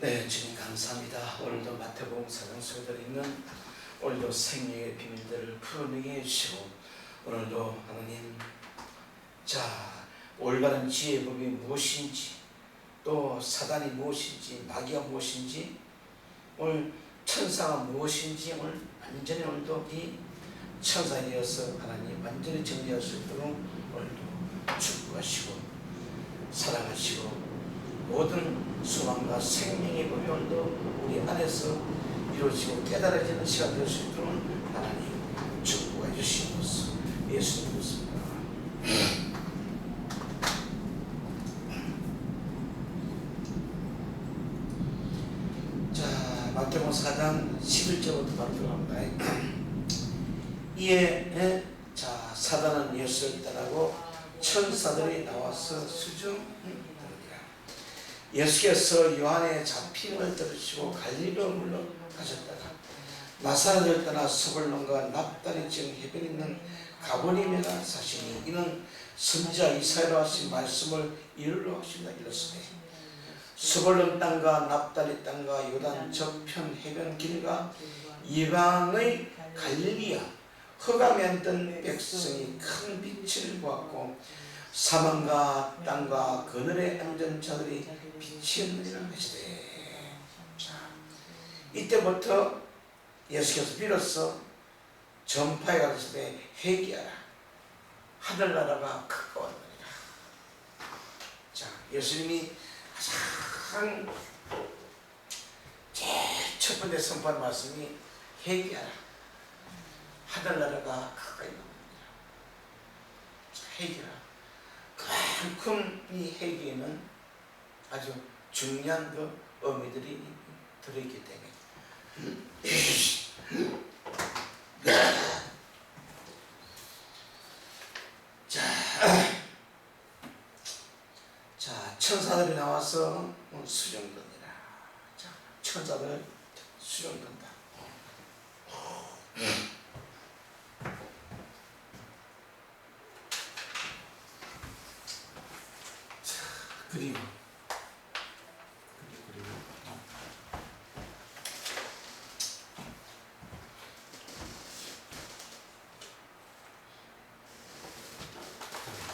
네, 주님 감사합니다. 오늘도 마태복음 4장 속에 들어있는 오늘도 생명의 비밀들을 풀어내게 해주시고, 오늘도 하나님, 올바른 지혜의 법이 무엇인지, 또 사단이 무엇인지, 마귀가 무엇인지, 오늘 천사가 무엇인지 오늘 완전히 오늘도 이 천사에 이어서 하나님 완전히 정리할 수 있도록 오늘도 축복하시고 사랑하시고, 모든 소망과 생명의 법이 오늘도 우리 안에서 이루어지고 깨달아지는 시간 될 수 있도록 하나님 축복해 주시옵소서. 예수님 믿습니다. 마태복음 4장 11절부터 바로 들어갑니다. 이에 사단은 예수를 따르고 천사들이 나와서 수중하니라. 예수께서 요한의 잡힘을 들으시고 갈릴리로 물러가셨다가 나사렛을 떠나 스불론과 납달리 지금 해변 있는 가버나움에 사시니, 이는 선지자 이사야로 하신 말씀을 이루려 하신다. 이렇으되 스불론 땅과 납달리 땅과 요단 저편 해변 길과 이방의 갈릴리야, 흑암에 앉던 백성이 큰 빛을 보았고 사망과 땅과 그늘에 앉은 자들이 빛이었느니라 하시되. 이때부터 예수께서 비로소 전파에 가르치되 회개하라, 하늘나라가 가까웠느니라. 예수님이 가장 제일 첫 번째 선포한 말씀이 회개하라, 하늘나라가 가까이 나옵니다. 회개하라. 그만큼 이 회개에는 아주 중요한 그 의미들이 들어있기 때문에 천사들이 나와서 수령됩니다. 천사들 수령된다. 그리고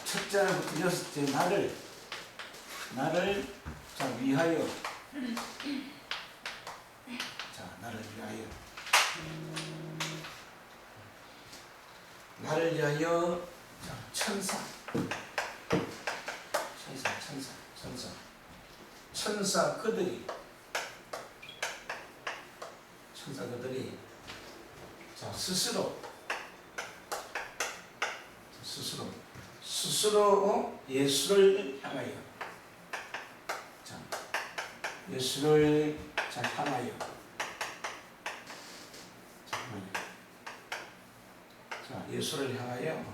첫째부터 여섯째 나를 위하여, 나를 위하여 천사 그들이 스스로 예수를 향하여, 예수를 향하여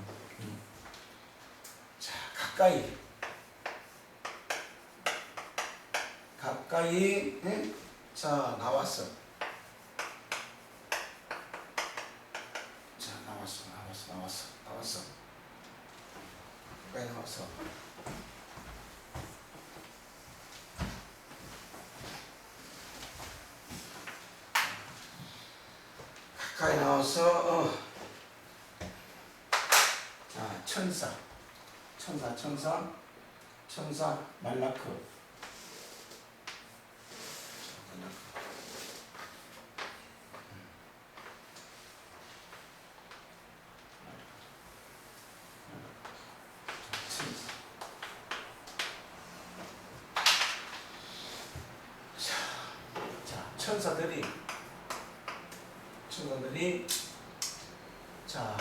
가까이 나왔어. 나왔어. 가까이 나왔어. 가까이 나와서 천사 말라크. 천사들이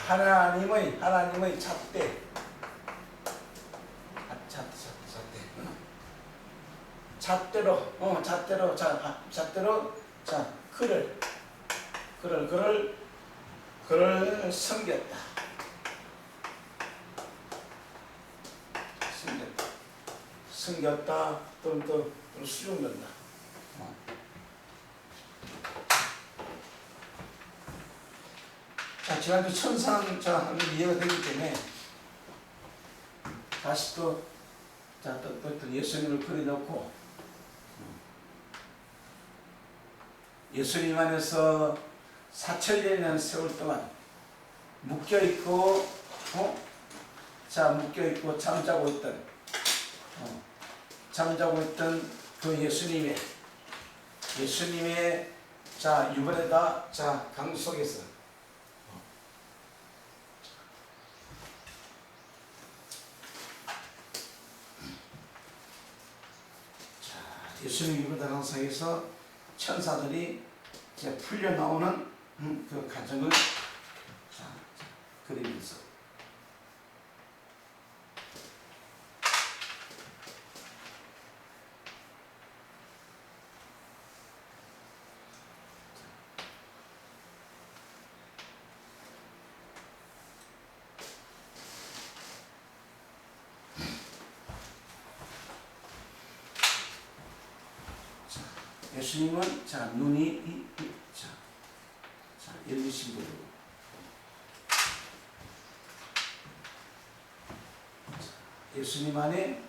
하나님의 잣대로 그를 섬겼다. 또 수용된다. 지난주 천상 이해가 되기 때문에 다시 또 예수님을 그려놓고 예수님 안에서 4천년이라는 세월 동안 묶여있고 묶여있고 잠자고 있던 그 예수님의 유발에다 강 속에서 예수님 유발에다 강 속에서 천사들이 이제 풀려 나오는 그 과정을 그리면서 예수님은 눈이 열리신 분이고 예수님 안에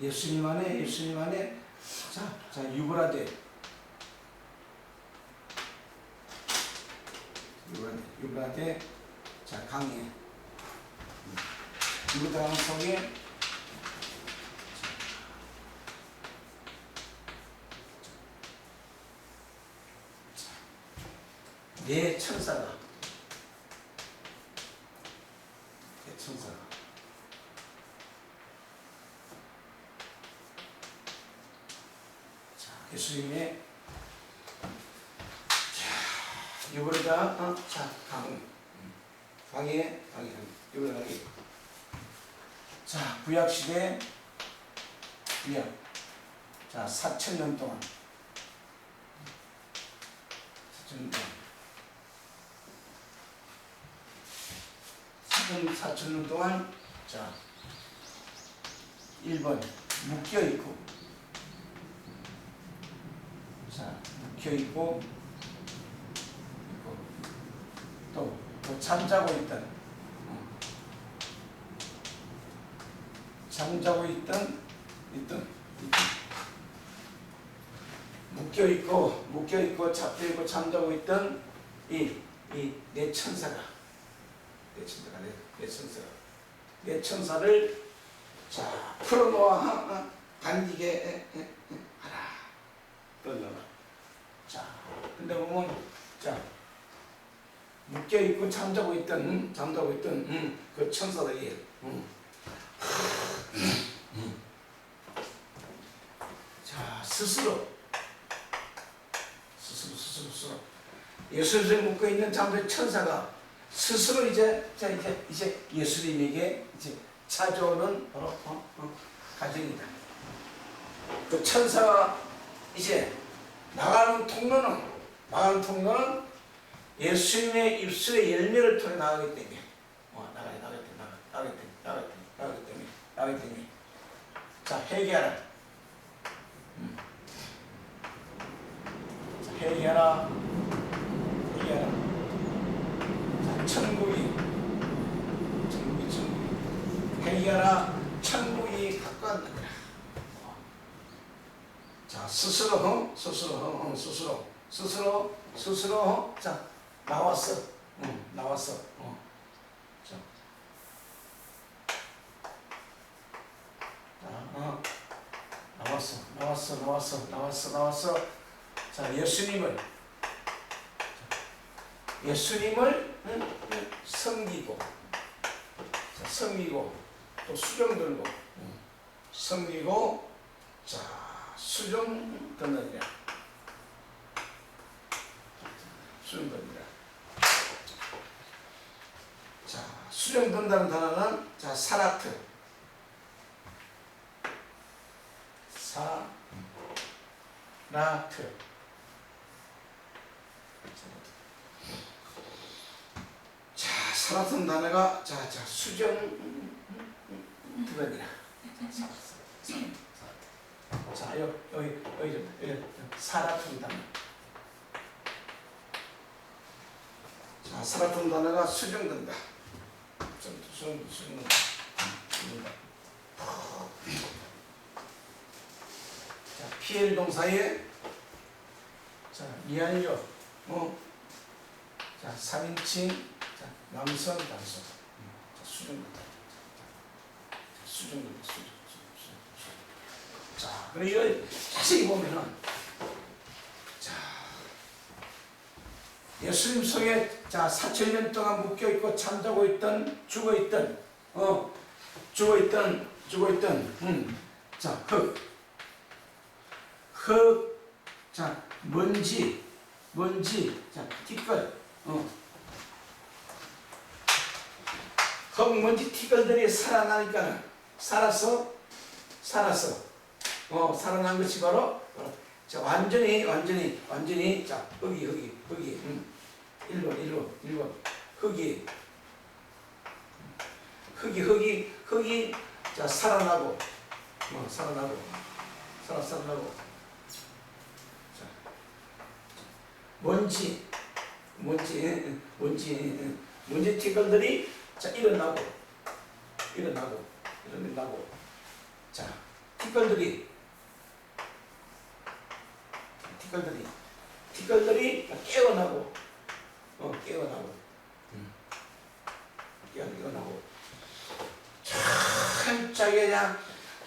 예수님 안에 유브라데 강에 유브라데 강 속에 네 천사가 예수님의 유브라데 강에 유브라데 강에 구약시대 4천년 동안 4천년 동안 1번 묶여있고 또 잠자고 있던 묶여있고 잡혀있고 잠자고 있던 이 네 천사를 풀어놓아 반기게 하라. 근데 보면 묶여있고 잠자고 있던 그 천사들이 스스로 예수님에 묶여있는 잠자는 천사가 스스로 이제 예수님에게 찾아오는 과정이다. 그 천사가 이제 나가는 통로는 예수님의 입술의 열매를 통해 나가기 때문에 나가기 때문에 회개하라. 천국이 회개하라. 천국이 가까웠느니라. 스스로 나왔어. 나왔어. 예수님을 섬기고 또 수종 들고 섬기고 수종 든느니라. 수종 든다는 단어는 사라트. 사라트는 단어가 수정 들으니라. 여기 사라트는 단어. 사라트는 단어가 수정된다. 수정된다. 자, PL 동사에 자, 미완료 자, 3인칭 자, 남성 단수 자, 수정구다. 수정구다. 자, 그리고 이거 자세히 보면은 자, 예수님 속에 자, 4,000년 동안 묶여 있고 잠자고 있던 죽어 있던 자, 흙, 자, 먼지, 자, 티끌, 흙, 먼지, 티끌들이 살아나니까는 살아난 것이 바로 자, 완전히 자, 흙이 1번 흙이 자, 살아나고 자, 먼지 티끌들이 자, 일어나고 자, 티끌들이 깨어나고 철저하게 그냥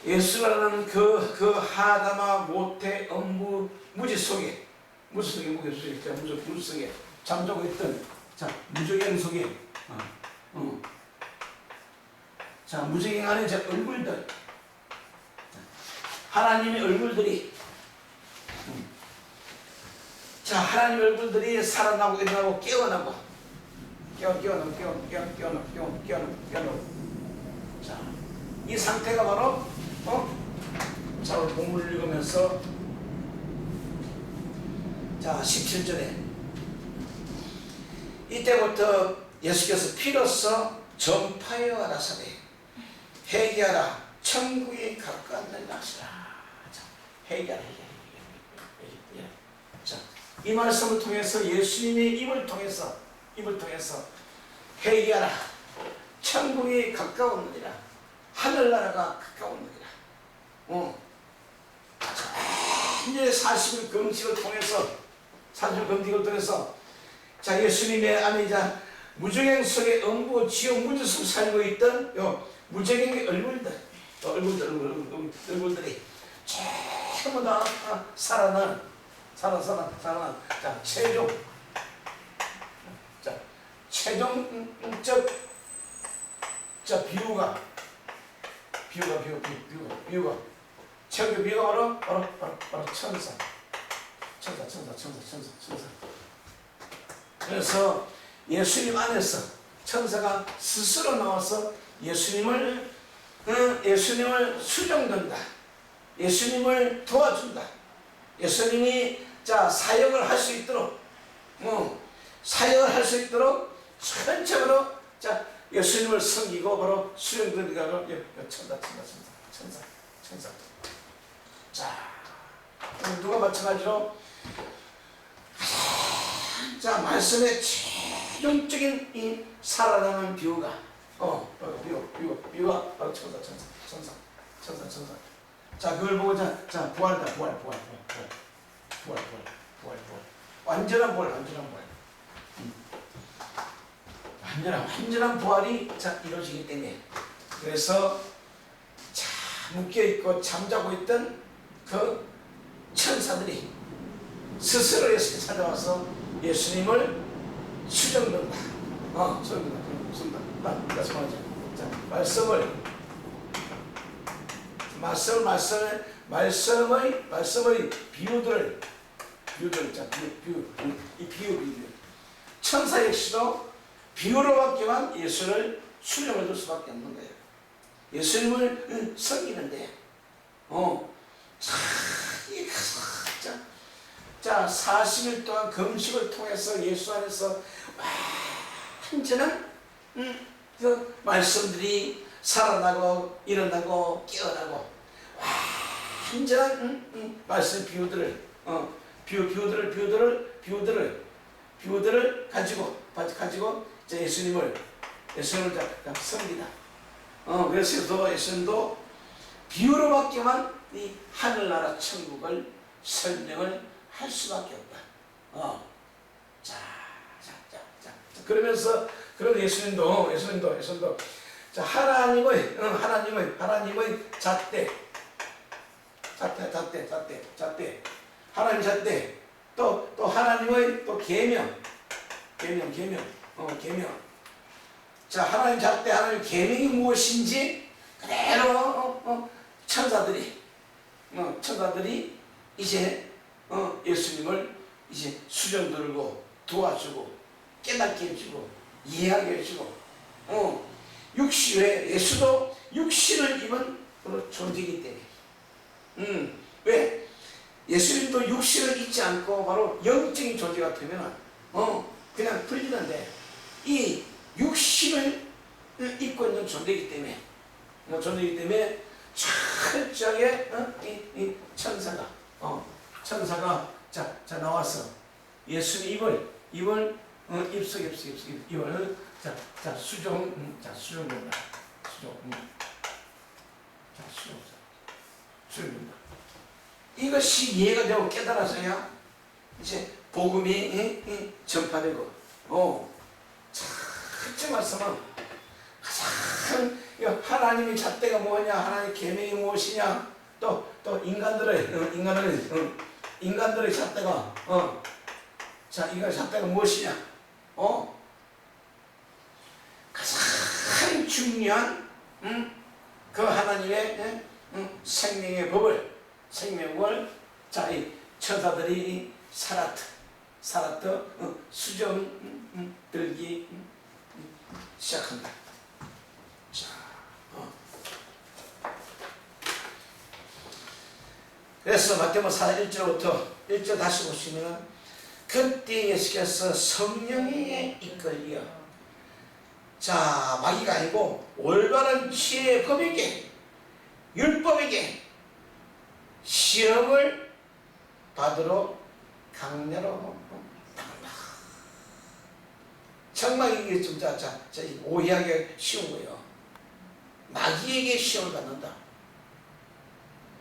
예수라는 그 하다마 모태 음부 무지 속에 잠자고 있던 자, 무저갱 속에 자, 무저갱 안에 저 얼굴들 하나님의 얼굴들이 자, 하나님의 얼굴들이 살아나고 일어나고 깨어나고 자, 이 상태가 바로 자, 본문을 읽으면서 자, 17절에 이때부터 예수께서 피로써 전파하여 가라사대 회개하라 천국이 가까웠느니라 하시라. 자, 회개하라. 자, 이 말씀을 통해서 예수님의 입을 통해서 회개하라 천국이 가까웠느니라 하늘나라가 가까웠느니라. 이제 40일 금식을 통해서 자, 예수님의 아내이자 무저갱 속에 음부 지옥 무지속 살고 있던 요 무저갱의 얼굴들이 전부 다 살아난 자, 최종적 자, 비유가 최종 비유가 바로 천사. 그래서 예수님 안에서 천사가 스스로 나와서 예수님을 수정된다. 예수님을 도와준다. 예수님이 자, 사역을 할 수 있도록 전적으로 자, 예수님을 섬기고 바로 수령되니까 천사. 자, 누가 마찬가지로 자, 말씀의 최종적인 이 살아나는 비유가 비유가 바로 천사. 자, 그걸 보고 자, 부활다. 완전한 부활. 완전한 부활이 자, 이루어지기 때문에 그래서 자, 묶여있고 잠자고 있던 그 천사들이 스스로 예수님 찾아와서 예수님을 수정된다. 자, 말씀의 비유들 자, 이 비유 천사 역시도 비유로밖에만 예수를 수령해 줄 수밖에 없는 거예요. 예수님을 섬기는데 자, 40일 동안 금식을 통해서 예수 안에서 완전한 그 말씀들이 살아나고 일어나고 깨어나고 완전한 말씀 비유들을 비유들을 가지고 자, 예수님을 섬기다. 그래서 예수님도 비유로밖에만 이 하늘나라 천국을 설명을 할 수밖에 없다. 그러면서 그런 예수님도 자 하나님의 잣대 하나님 잣대 또 하나님의 또 계명 자 하나님 잣대 하나님 계명이 무엇인지 그대로 천사들이 이제 예수님을 이제 수정 들고 도와주고 깨닫게 해주고 이해하게 해주고 육신에 예수도 육신을 입은 존재이기 때문에 왜? 예수님도 육신을 입지 않고 바로 영적인 존재 같으면 그냥 풀리는데 이 육신을 입고 있는 존재이기 때문에 철저하게 이 천사가 자 나와서 예수님 입을 수정된다. 수정된다. 이것이 이해가 되고 깨달아서야 이제 복음이 전파되고 첫째 말씀은 가장 하나님의 잣대가 뭐냐, 하나님의 계명이 무엇이냐, 또 인간들의 잣대가 인간의 잣대가 무엇이냐, 가장 중요한 그 하나님의 생명의 법을 자 이 천사들이 사라트 수정 들기 시작한다. 자, 그래서 마태복음 4장 1절부터 1절 다시 보시면 그때 예수께서 성령에 이끌려 자 마귀가 아니고 올바른 지혜의 법에게 율법에게 시험을 받으러 강야로 나간다. 정말 이게 좀 오해하기 쉬운 거예요. 마귀에게 시험을 받는다.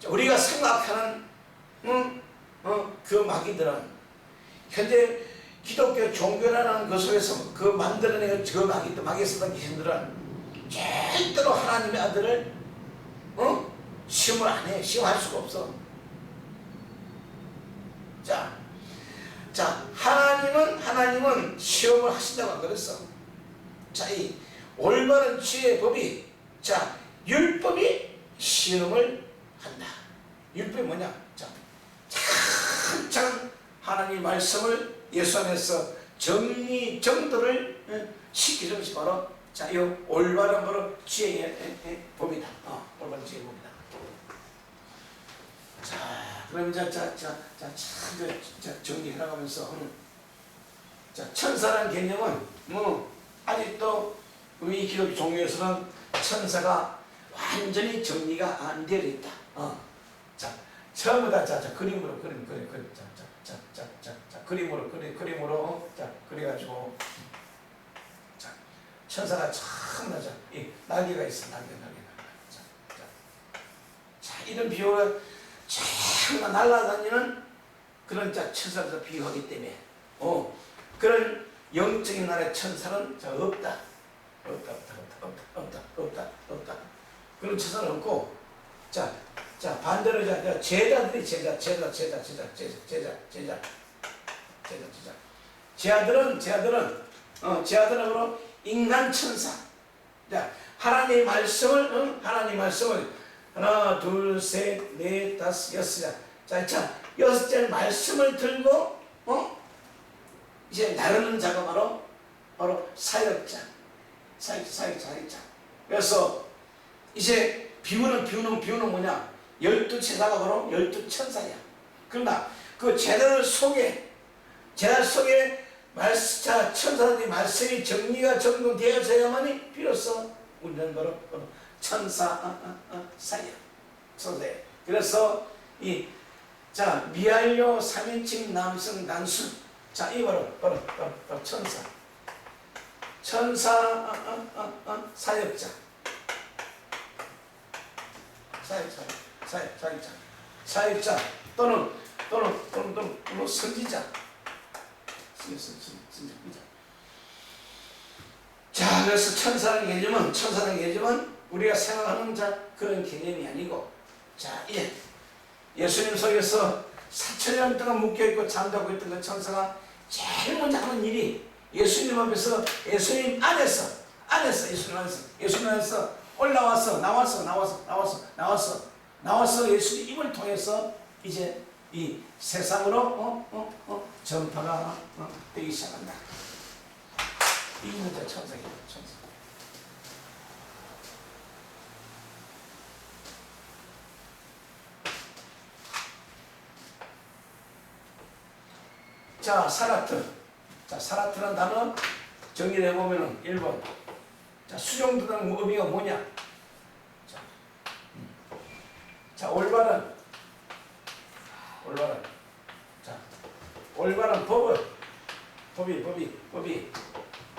우리가 생각하는 그 마귀들은 현재 기독교 종교라는 것 속에서 그 만들어낸 그 마귀에 쓰던 귀신들은 절대로 하나님의 아들을 시험을 안 해. 시험할 수가 없어. 자, 하나님은 시험을 하신다고 그랬어. 자, 이 올바른 지혜의 법이, 율법이 시험을 한다. 율법이 뭐냐? 참 하나님 말씀을 예수 안에서 정도를 시키는 것이 바로 이 올바른 바로 지혜의 법이다. 올바른 지혜의 법이다. 그럼 정리해 나가면서 천사라는 개념은 아직도 우리 기독교 종교에서는 천사가 완전히 정리가 안 되어 있다. 처음에 그림으로 그래가지고 천사가 처음 이 날개가 있어. 날개. 이런 비유가 정말 날아다니는 그런 천사를 비유하기 때문에 그런 영적인 나라의 천사는 없다. 그런 천사는 없고 반대로 제자들이 제자들은 바로 인간 천사. 하나님의 말씀을 하나, 둘, 셋, 넷, 다섯, 여섯. 여섯째 말씀을 들고 이제 나르는 자가 바로 사역자. 그래서 이제 비유는 뭐냐? 12제자가 바로 12천사야. 그러나 그 제자들 속에 천사들이 말씀이 정리가 정돈되어져야만이 비로소 우리는 바로 천사야. 그래서 미완료 3인칭 남성 단수. 이 바로 천사 사역자. 사역자 또는 선지자. 자, 그래서 천사라는 개념은 우리가 생각하는 그런 개념이 아니고, 자, 예수님 속에서 4천년 동안 묶여있고 잠자고 있던 그 천사가 제일 먼저 하는 일이 예수님 앞에서, 예수님 안에서 나와서 예수님 입을 통해서 이제 이 세상으로 전파가 되기 시작한다. 이게 문제 천사예요, 천사. 자, 사라트는 단어 정리를 해보면은 1번. 자, 수종드는 의미가 뭐냐? 자, 올바른. 자, 올바른 법이.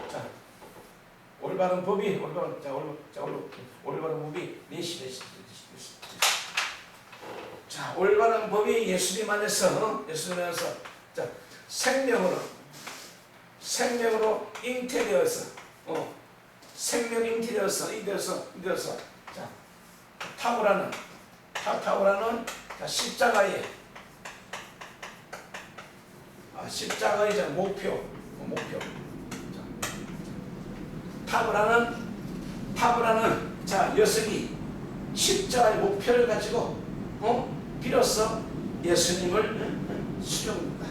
자, 올바른 법이, 올바른 법이 내시. 자, 올바른 법이 예수님 안에서, 자, 생명으로 잉태되어서, 잉태되어서, 자, 탁월하는 십자가의 목표. 탁월하는 자, 여성이 십자가의 목표를 가지고 비로소 예수님을 수용한다.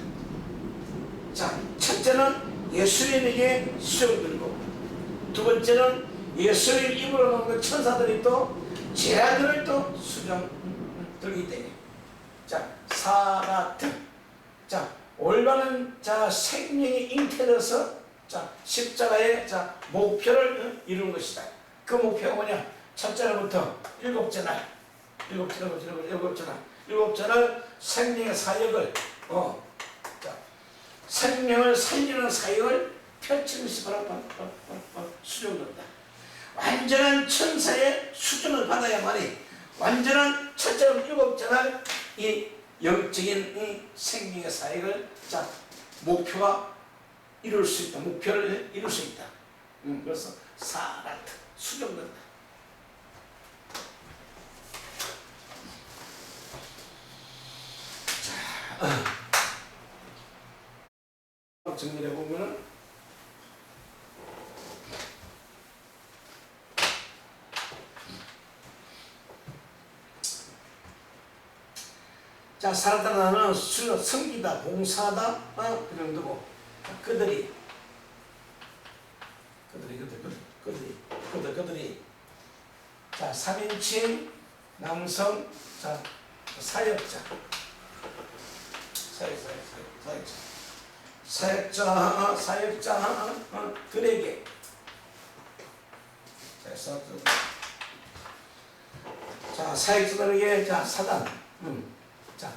자, 첫째는 예수님에게 수용들고, 두 번째는 예수님 입으로 나온 그 천사들이 또 제 아들을 또 수용 들기 때문에. 자, 사라트. 자, 올바른 생명이 잉태되어서 십자가의 목표를 이루는 것이다. 그 목표가 뭐냐? 첫째 날부터 일곱째 날 생명의 사역을 생명을 살리는 사역을 펼치는 것이 바로 수종된다. 완전한 천사의 수준을 받아야만이 완전한 첫째 날 일곱째 날 이 영적인 이 생명의 사역을 목표를 이룰 수 있다. 그래서 사라트 수종된다. 정리해 보면은, 자, 사라다는 성기다, 봉사다, 그 정도고, 그들이 자, 3인칭 남성, 자, 사역자들에게, 자, 사역자들에게, 자, 사단. 자,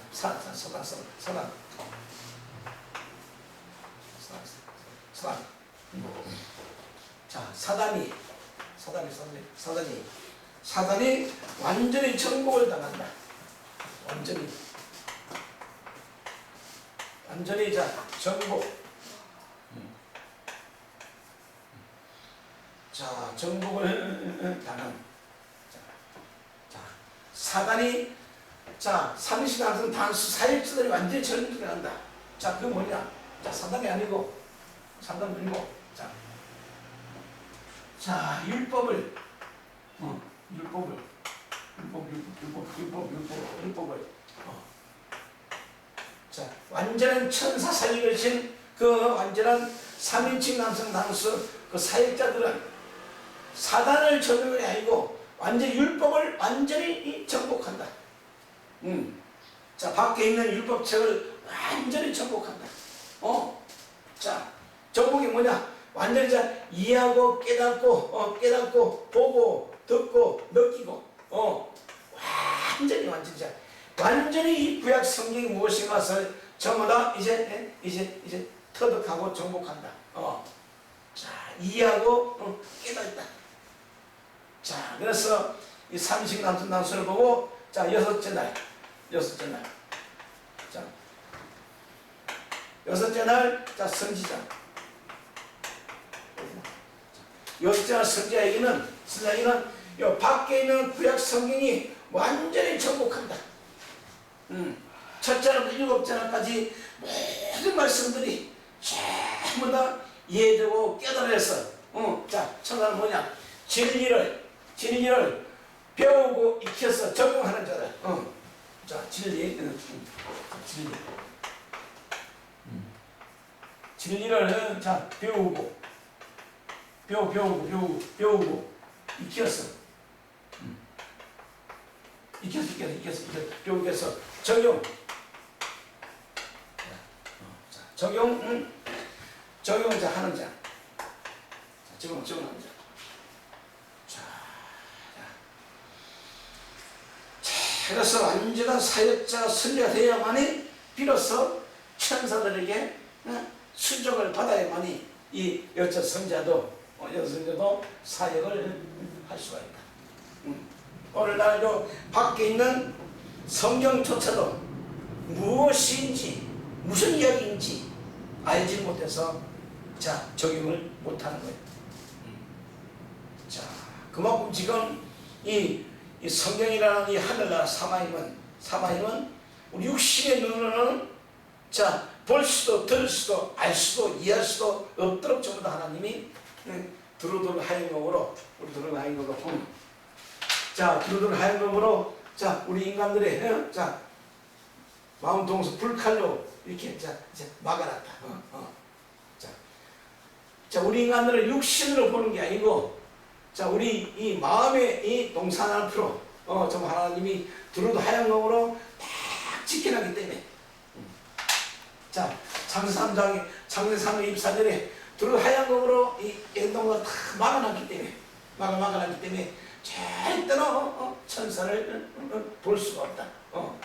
사단이 완전히 정복을 당한다. 완전히 정복. 자, 정복을 당한. 자, 사단이 삼위신앙성 단수 사역자들이 완전히 전복을 한다. 자, 그게 뭐냐? 자, 사단이 아니고, 자, 율법을 자, 완전한 천사 사역을 진 그 완전한 3인칭 남성 단수 그 사역자들은 사단을 정복이 아니고 완전히 율법을 완전히 정복한다. 자, 밖에 있는 율법책을 완전히 정복한다. 자, 정복이 뭐냐? 완전히 이해하고 깨닫고 보고 듣고 느끼고 완전히 이 구약 성경이 무엇인가를 전부 다 이제 터득하고 정복한다. 자, 이해하고 깨닫다. 자, 그래서 이 삼식 남순단수를 보고 자, 여섯째 날. 자, 여섯째 날, 자, 선지자. 여섯째 날 선지자에게는 요 밖에 있는 구약 성경이 완전히 정복한다. 첫째 날부터 일곱째 날까지 모든 말씀들이 전부 다 이해되고 깨달아서, 자, 첫날은 뭐냐? 진리를 배우고 익혀서 적용하는 자들. 자, 진리를 자 배우고 익혀서 배우고서 적용. 자, 적용 자 하는 자. 적용하는 자. 그래서 완전한 사역자 선지자가 되어야만이 비로소 천사들에게 수정을 받아야만이 이 여섯 선지자도 사역을 할 수가 있다. 오늘날 요 밖에 있는 성경조차도 무엇인지 무슨 이야기인지 알지 못해서 자 적용을 못하는 거예요. 자 그만큼 지금 이 성경이라는 이 하늘나라 사마임은 우리 육신의 눈으로는 자 볼 수도 들을 수도 알 수도 이해할 수도 없도록 전부 다 하나님이 두루두루 하얀 검으로 자 두루두루 하얀 검으로 자 우리 인간들의 자 마음 동서 불칼로 이렇게 자 이제 막아놨다. 자 우리 인간들은 육신으로 보는 게 아니고 자 우리 이 마음의 이 동산 앞으로 좀 하나님이 두루두 하얀 검으로 딱 지켜놨기 때문에 자 창세기 3장 24절에 두루두 하얀 검으로 이 엔동을 다 막아놨기 때문에 절대로 천사를 볼 수가 없다.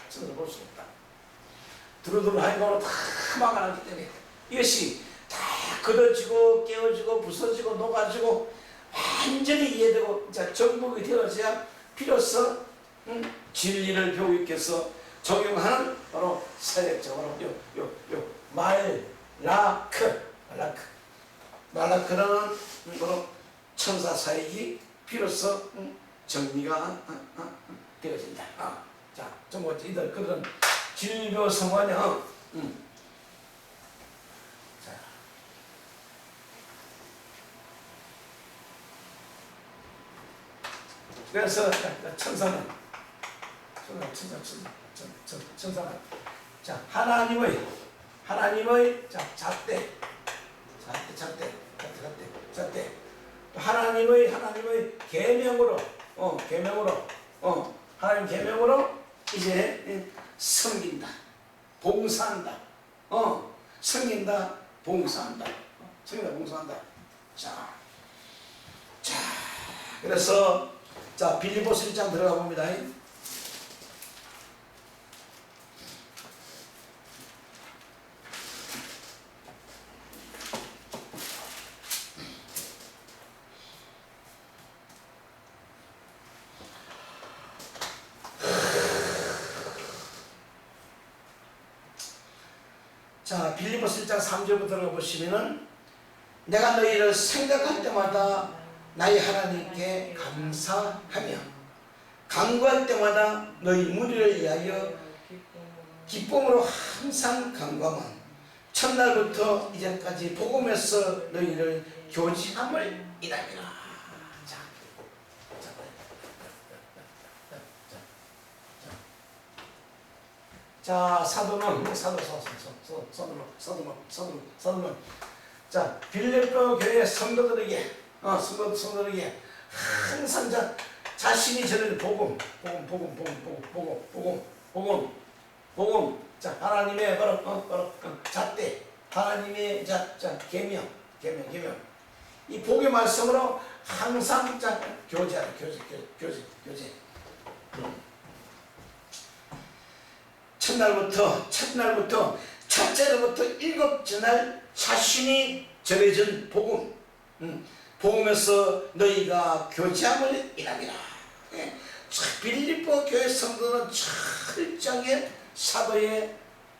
천사를 볼 수가 없다. 두루두루 하얀 검으로 다 막아놨기 때문에 이것이 다 걷어지고 깨어지고 부서지고 녹아지고 완전히 이해되고 자 정복이 되어져야 비로소 진리를 배우고 익혀서 적용하는 바로 사역적으로 말라크라는 바로 천사 사역이 비로소 정리가 되어진다. 자, 정말 이들 그런 진리교 성화냐? 자, 그래서 천사는 자 하나님의 자 잣대 하나님의 계명으로 하나님 계명으로 이제 섬긴다 봉사한다 섬긴다 봉사한다 자 그래서 자 빌립보서 1장 들어가 봅니다. 자 빌립보서 1장 3절부터 들어가 보시면은 내가 너희를 생각할 때마다 나의 하나님께 감사하며 간구할 때마다 너희 무리를 위하여 기쁨으로 항상 간구하면 첫날부터 이제까지 복음에서 너희를 교지함을 인함이라. 자 사도는 자 빌립보 교회 성도들에게 항상 자신이 전하는 복음 자 하나님의 바로 잣대 하나님의 자 계명 이 복의 말씀으로 항상 자 교제 첫날부터 첫째로부터 일곱째 날 자신이 전해준 복음 복음에서 너희가 교제함을 인함이라. 빌립보 교회 성도는 철저하게 사도의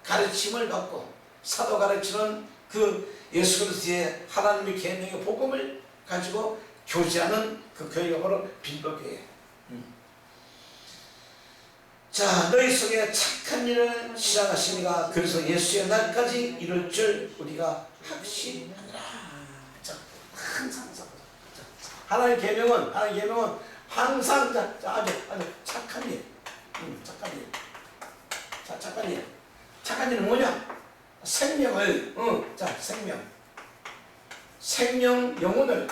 가르침을 받고 사도 가르치는 그 예수 그리스도의 하나님의 계명의 복음을 가지고 교제하는 그 교회가 바로 빌립보 교회. 자, 너희 속에 착한 일을 시작하시니가 그래서 예수의 날까지 이룰 줄 우리가 확신하노라. 자, 항상 하나님의 계명은 항상 아주 착한 일, 착한 일. 자, 착한 일은 뭐냐? 생명을, 생명, 영혼을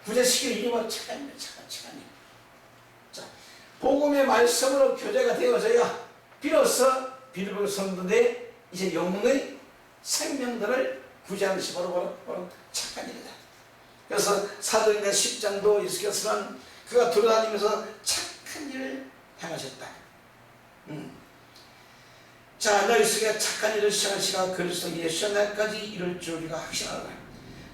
구제시키는 일이 바로 착한 일. 자, 복음의 말씀으로 교제가 되어져야 비로소 빌립보 성도들의 이제 영혼의 생명들을 구제하는 것이 바로 착한 일이다. 그래서 사도행전 10장도 예수께서는 그가 돌아다니면서 착한 일을 행하셨다. 자, 너희 속에 착한 일을 시작한 시가 그리스도 예수의 날까지 이룰 줄 우리가 확신하노라.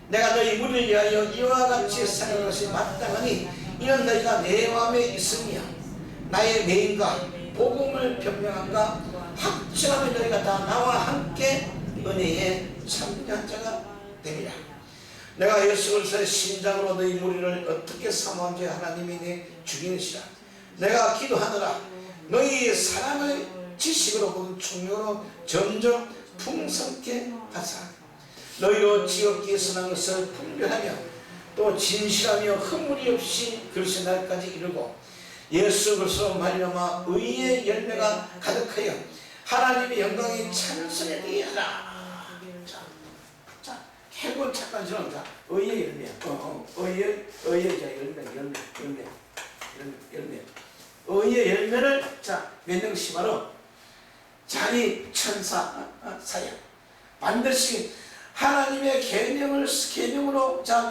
내가 너희 무리를 위하여 이와 같이 사는 것이 마땅하니 이는 너희가 내 마음에 있으며 나의 매임과 복음을 변명함과 확증하며 너희가 다 나와 함께 은혜에 참여한 자가 되리라. 내가 예수 그리스도의 심장으로 너희 무리를 어떻게 사모한지 하나님이 내 주인이시라. 내가 기도하노라. 너희 사랑을 지식으로 그 충격으로 점점 풍성케 하사 너희로 지극히 선한 것을 분별하며 또 진실하며 흠물이 없이 그리스도의 날까지 이루고 예수 그리스도로 말미암아 의의 열매가 가득하여 하나님의 영광이 찬송되게 하라. 해본 착한 저는 의의 열매, 의의 열매. 의의 열매를 맺는 것이 바로 자기 천사 사역. 반드시 하나님의 계명으로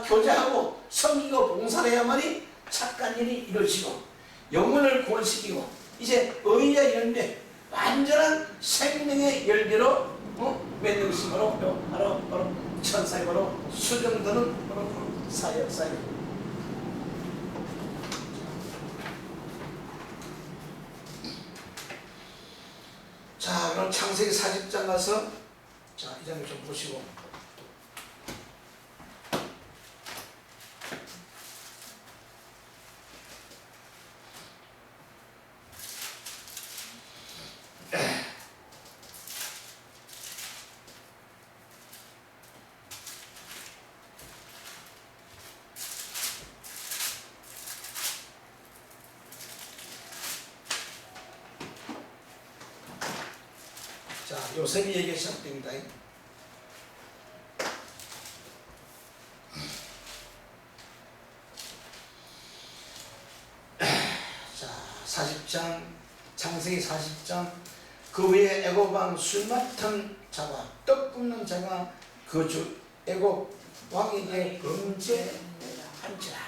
교제하고 섬기고 봉사해야만이 착한 일이 이루어지고 영혼을 구원시키고 이제 의의 열매, 완전한 생명의 열매로 맺는 것이 바로 천사의 바로 수정되는 바로 사역. 자, 그럼 창세기 40장 가서 이 장면 좀 보시고. 자, 요셉이 얘기 시작됩니다. 자, 40장, 창세기 40장. 그 후에 애굽 왕 술 맡은 자와 떡 굽는 자가 그 주 애굽 왕에게 범죄한지라.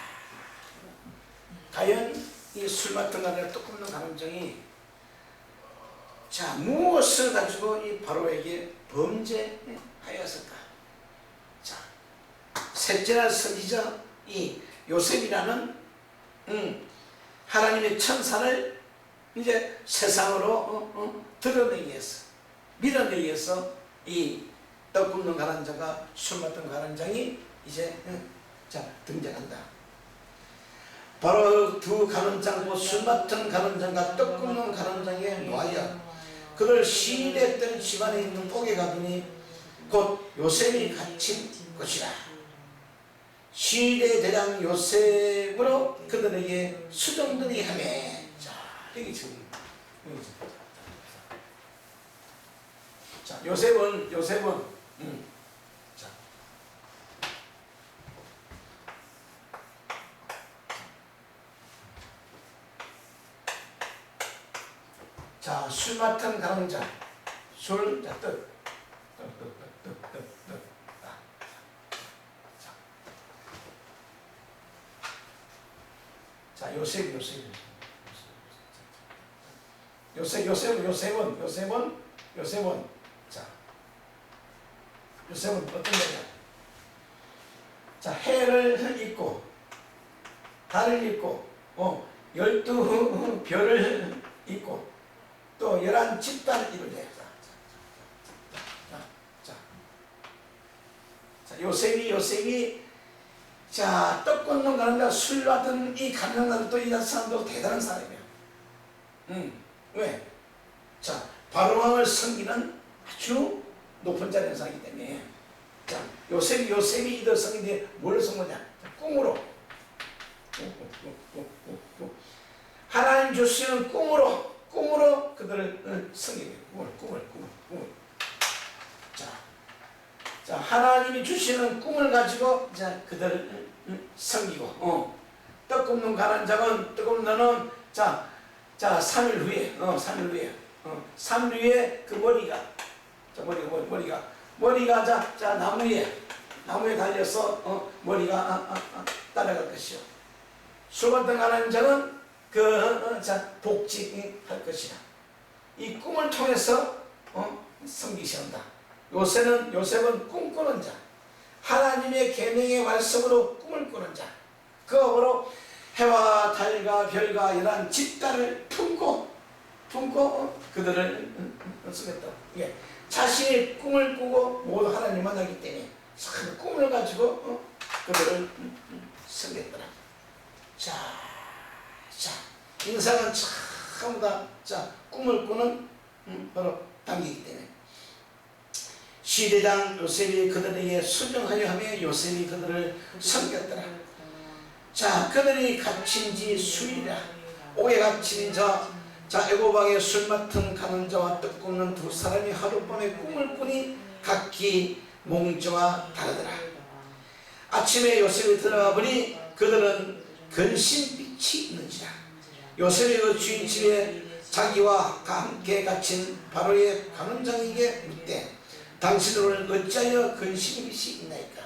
과연 이 술 맡은 자와 떡 굽는 가문정이 자, 무엇을 가지고 이 바로에게 범죄하였을까? 자, 셋째나 선지자 이 요셉이라는 하나님의 천사를 이제 세상으로 드러내기 위해서, 밀어내기 위해서 이 떡 굽는 가난자가 술 맡은 가난장이 이제 등장한다. 바로 두 가난장, 술 맡은 가난장과 떡 굽는 가난장에 놓아야 그를 시인했던 집안에 있는 옥에 가더니 곧 요셉이 갇힌 것이라. 시인의 대장 요셉으로 그들에게 수정되게 하며. 자, 여기 지금 자, 요셉은 자, 술 맡은 가난자, 떡. 자, 요셉은 자, 요셉은 어떤 거냐? 자, 해를 입고 달을 입고 12별을 입고 또 11집단을 이루게. 자, 요셉이 자, 떡 꽂는 가는데 술 받은 이 가난한 또 이 사람도 대단한 사람이야. 왜? 자, 바로왕을 섬기는 아주 높은 자리에 사기 때문에. 자, 요셉이 이들 섬기는데 뭘 섬기냐? 꿈으로. 하나님 주시는 꿈으로 그들을 섬기게. 꿈을. 자, 하나님이 주시는 꿈을 가지고 자, 그들을 섬기고. 떡 굽는 가난 자는 떡 굽는 자 3일 후에 3일 후에 그 머리가 자 나무에 달려서 머리가 따라갈 것이요. 수건등 가난 자는 복직할 것이다. 이 꿈을 통해서 섬기신다. 요셉은 꿈꾸는 자, 하나님의 계명의 완성으로 꿈을 꾸는 자, 그거로 해와 달과 별과 이러한 집단을 품고 그들을 쓰겠다. 자신이 꿈을 꾸고 모두 하나님 만나기 때문에 참 꿈을 가지고 그들을 쓰겠더라. 자, 인생은 전부 다 꿈을 꾸는 바로 단계이기 때문에 시대장 요셉이 그들에게 순종하려 하며 요셉이 그들을 섬겼더라. 자, 그들이 갇힌 지 수일이라. 옥에 갇힌 자 애고방에 술 맡은 가는 자와 떡 굽는 두 사람이 하룻밤에 꿈을 꾸니 각기 몽정와 다르더라. 아침에 요셉이 들어가 보니 그들은 근심빛이 있는지라. 요셉이 그 주인 집에 자기와 함께 갇힌 바로의 관원장에게 묻되 당신은 어찌하여 근심빛이 있나이까?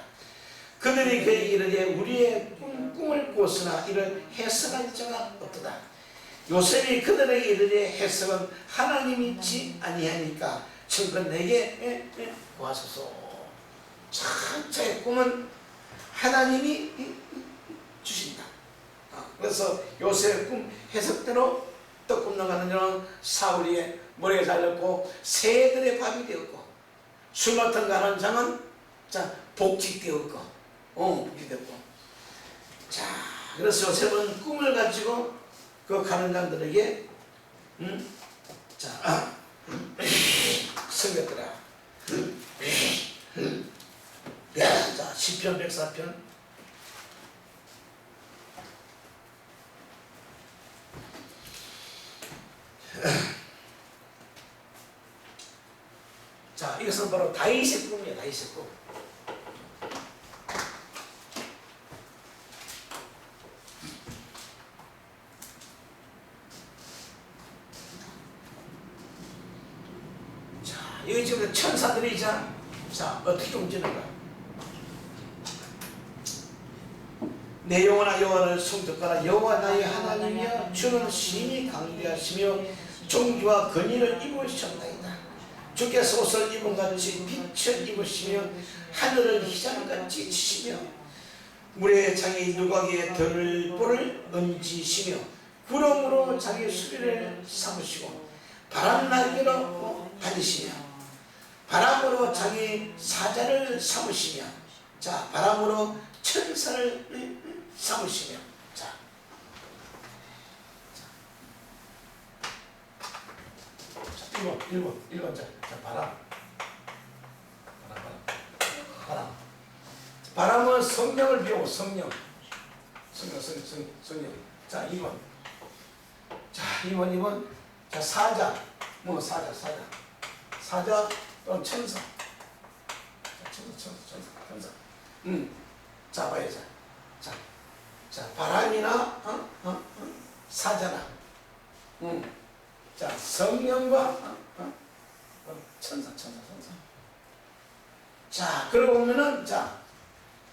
그들이 그에게 이르되 우리의 꿈을 꾸었으나 이를 해석할 자가 없도다. 요셉이 그들에게 이르되 해석은 하나님이 있지 아니하니까 청컨 내게 구하소서. 자의 꿈은 하나님이 주신다. 그래서 요셉의 꿈 해석대로 떡 굽는 가는 자는 사울이 머리에 달렸고 새들의 밥이 되었고 술 맡은 가는 자는 복직되었고 복직되었고. 자, 그래서 요셉은 꿈을 가지고 그 가는 자들에게 섬겼더라. 자, 시편 104편. 자, 이것은 바로 다윗의 꿈이에요. 다윗의 꿈. 자, 여기 지금 천사들이 자 어떻게 움직이는가? 내 영혼아 여호와를 성적하라. 여호와 나의 하나님이여 주는 심히 강대하시며 존귀와 권위를 입으셨나이다. 주께서 옷을 입은 같이 빛을 입으시며 하늘을 희장같이 치시며 물의 장이 누각에 들볼을 얹으시며 구름으로 자기 수리를 삼으시고 바람 날개로 다니시며 바람으로 자기 사자를 삼으시며 자 바람으로 천사를 삼으시며 자 1번 자 바람은 성령을 비우고 성령. 자 2번 자 사자 또는 천사. 자 봐요. 자 바람이나 사자나 자 성령과 천사. 자 그러고 보면은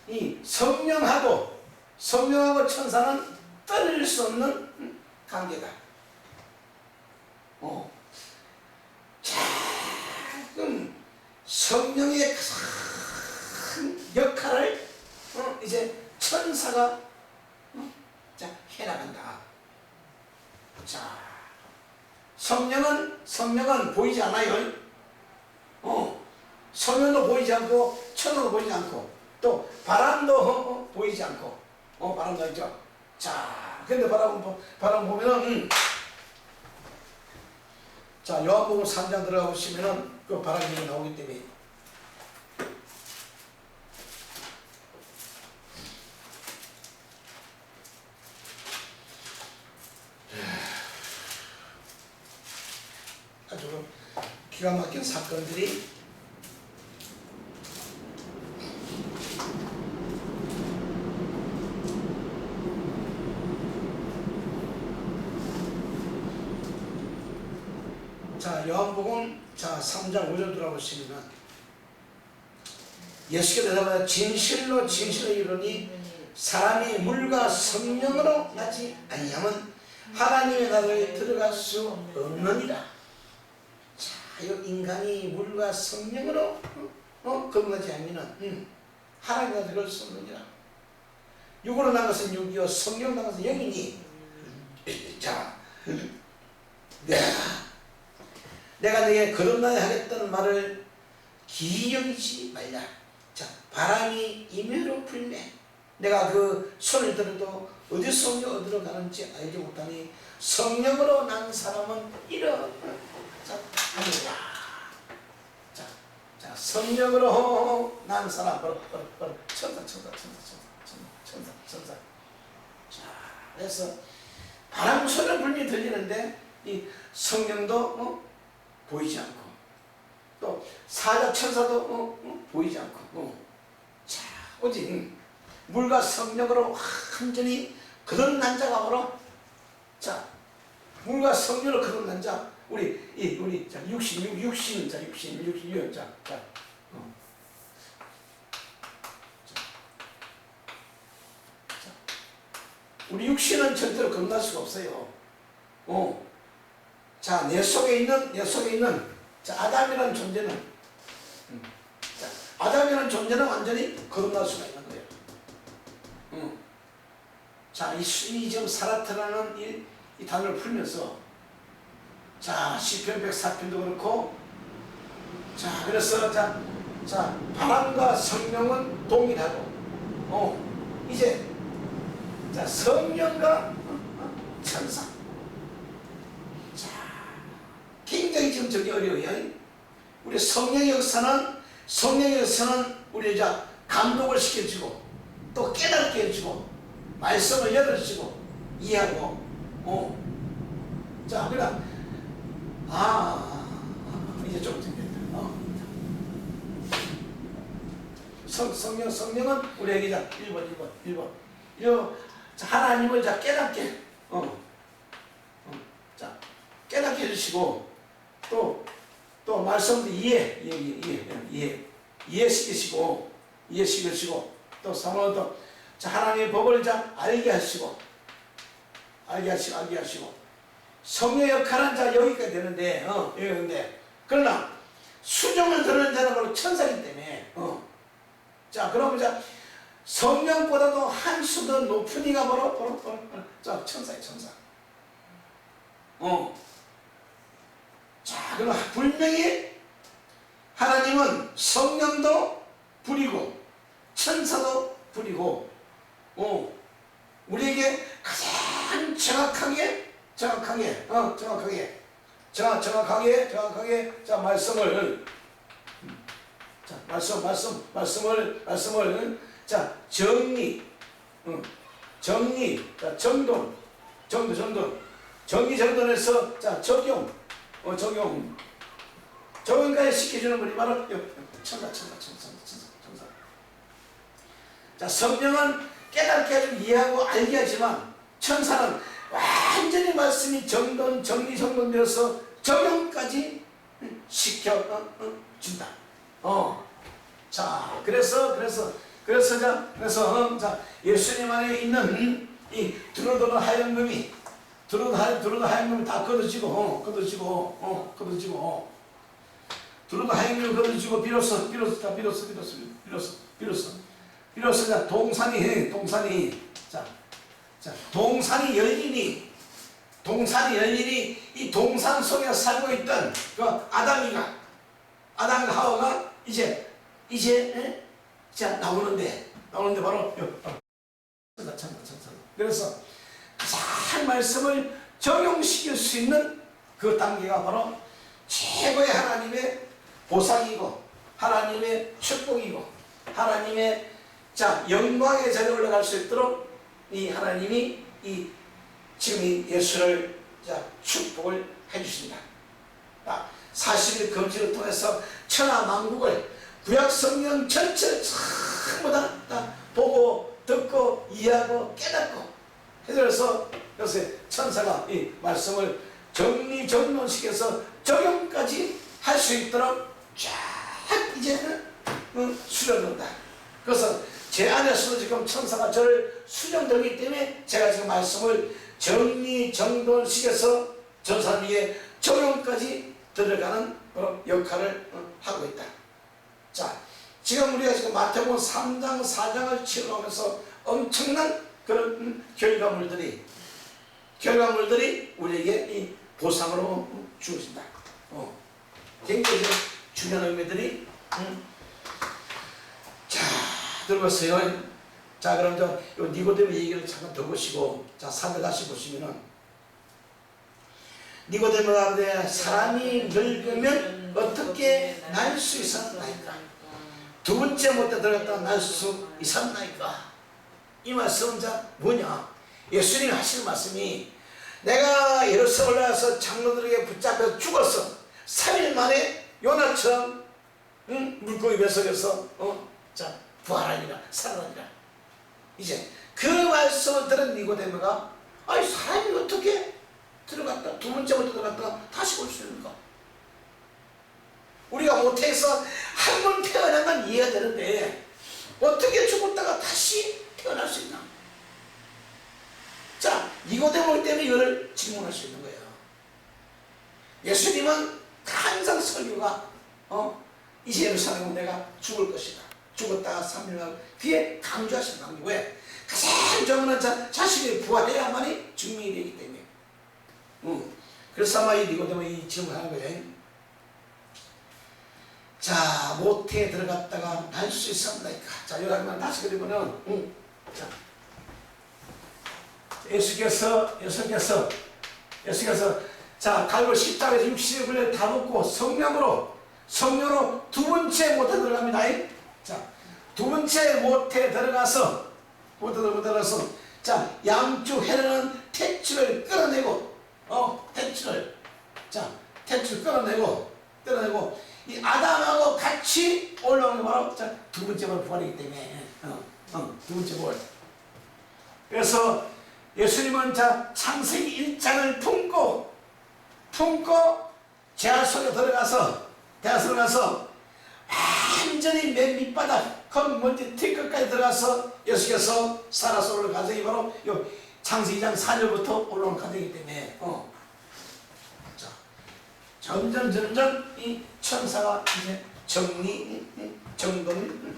이 성령하고 천사는 떨어질 수 없는 관계다. 그럼 성령의 큰 역할을 이제 천사가 자, 해나간다. 자, 성령은 보이지 않아요. 성령도 보이지 않고 천으로 보이지 않고 또 바람도 보이지 않고 바람도 있죠. 자, 근데 바람 보면은 자, 요한복음 3장 들어가 보시면은 그 바람 얘기 나오기 때문에 아주 기가 막힌 사건들이 자, 요한복음 자 3장 5절 들어보시면 예수께서 대답하여 진실로 이르노니 사람이 물과 성령으로 나지 아니하면 하나님의 나라에 들어갈 수 없느니라. 자, 이 인간이 물과 성령으로 거듭나지 않으면 하나님의 나라에 들어갈 수 없느니라. 육으로 난 것은 육이요 성령으로 난 것은 영이니. 자, 내가 너에게 거듭나야 하겠다는 말을 기여기지 말라. 자, 바람이 임의로 불매 내가 그 손을 들어도 어디서 어디로 가는지 알지 못하니 성령으로 난 사람은 이러하니라. 자, 성령으로 난 사람 천사. 자, 그래서 바람 소리는 분명히 들리는데 이 성령도 보이지 않고 또 사자 천사도 보이지 않고 자, 오직 물과 성령으로 완전히 거듭난 자가 바로 자, 물과 성령으로 거듭난 자 우리 자, 육신 자, 우리 육신은 절대로 거듭날 수가 없어요. 자, 내 속에 있는 자, 아담이라는 존재는 자, 아담이라는 존재는 완전히 거듭날 수가 있는 거예요. 자, 이 지금 사라트라는 이 단어를 풀면서 자, 시편 104편도 그렇고 자, 그래서 자, 바람과 성령은 동일하고 이제 자, 성령과 천사. 자, 굉장히 지금 저기 어려워요. 우리 성령의 역사는 우리 이제 감동을 시켜주고 또 깨닫게 해주고 말씀을 열어주고 이해하고 자, 그러니까 이제 좀 됐다. 성령은 우리에게 자 1번 하나님을 자 깨닫게 자 깨닫게 해주시고 또 말씀도 이해시키시고 또 성령도 자 하나님의 법을 자 알게 하시고 성령의 역할은 자 여기까지 되는데 그러나 수종을 드는 자는 바로 천사이기 때문에 자 그러면 자 성령보다도 한 수 더 높은 이가 바로 자 천사예요. 천사. 자, 그럼 분명히 하나님은 성령도 부리고 천사도 부리고 우리에게 가장 정확하게 자 말씀을 자 정리 자 정돈해서 자 적용까지 시켜주는 분이 바로 천사. 자 성령은 깨닫게 해주고 이해하고 알게 하지만 천사는 완전히 말씀이 정돈되어서 적용까지 시켜준다. 자 그래서 예수님 안에 있는 이 두루두루 하얀금이 다 걷어지고 두루두 하얀금이 걷어지고 비로소 동산이 자, 동산이 열리니 이 동산 속에 살고 있던 그 아담과 하와가 이제 자 나오는데 바로 천사. 그래서 가장 말씀을 적용시킬 수 있는 그 단계가 바로 최고의 하나님의 보상이고 하나님의 축복이고 하나님의 영광의 자리에 올라갈 수 있도록 이 하나님이 지금 이 예수를 축복을 해주신다. 40일 금지를 통해서 천하만국을 구약 성경 전체를 전부 다 보고 듣고 이해하고 깨닫고 그래서 요새 천사가 이 말씀을 정리정돈시켜서 적용까지 할 수 있도록 쫙 이제는 수련된다. 그래서 제 안에서도 지금 천사가 저를 수련되기 때문에 제가 지금 말씀을 정리정돈시켜서 저 사람에게 적용까지 들어가는 역할을 하고 있다. 자, 지금 우리가 지금 마태복음 3장 4장을 치료하면서 엄청난 그런 결과물들이 우리에게 이 보상으로 주어진다. 굉장히 중요한 의미들이 자 들어보세요. 자 그럼 요 니고데모 얘기를 잠깐 더 보시고 자 3절 다시 보시면은 니고데모가 그러되 사람이 늙으면 어떻게 날 수 있었나이까? 두 번째 못에 들어갔다 날 수 있었나이까? 이 말씀은 뭐냐? 예수님이 하시는 말씀이 내가 예루살렘 올라가서 장로들에게 붙잡혀서 죽었어. 3일 만에 요나처럼 물고기 뱃속에서 부활하니라 살아나니라. 이제 그 말씀을 들은 니고데모가 아니 사람이 어떻게 들어갔다 두 번째부터 들어갔다가 다시 올 수 있는가? 우리가 모태에서 한 번 태어나면 이해가 되는데 어떻게 죽었다가 다시 태어날 수 있나? 자, 니고데모 때문에 이거를 질문할 수 있는 거예요. 예수님은 항상 설교가 이제 예루살렘은 내가 죽을 것이다. 죽었다가 3일 뒤에 강조하시는 강조. 왜? 가장 정원은 자신이 부활해야만이 증명이 되기 때문에. 그래서 아마 이 니고데모 이 질문하는 거예요. 자, 모태에 들어갔다가 날 수 있었나이까? 자, 여러분 다시 그리면은 자, 예수께서 자 갈고 십자가에서 60일 다 먹고 성령으로 두 번째 모태 들어갑니다. 자, 두 번째 모태 들어가서 자 양쪽 헤르는 탯줄을 끌어내고 탯줄 끌어내고 이 아담하고 같이 올라오는 게 바로 두 번째 부활이기 때문에 두 번째 부활. 그래서 예수님은 창세기 1장을 품고 대화 속에 들어가서 완전히 맨 밑바닥 먼지 뒷끝까지 들어가서 예수께서 살아서 올라온 과정이 바로 요 창세기 2장 4절부터 올라온 과정이기 때문에 자, 점점 이 천사가 이제 정돈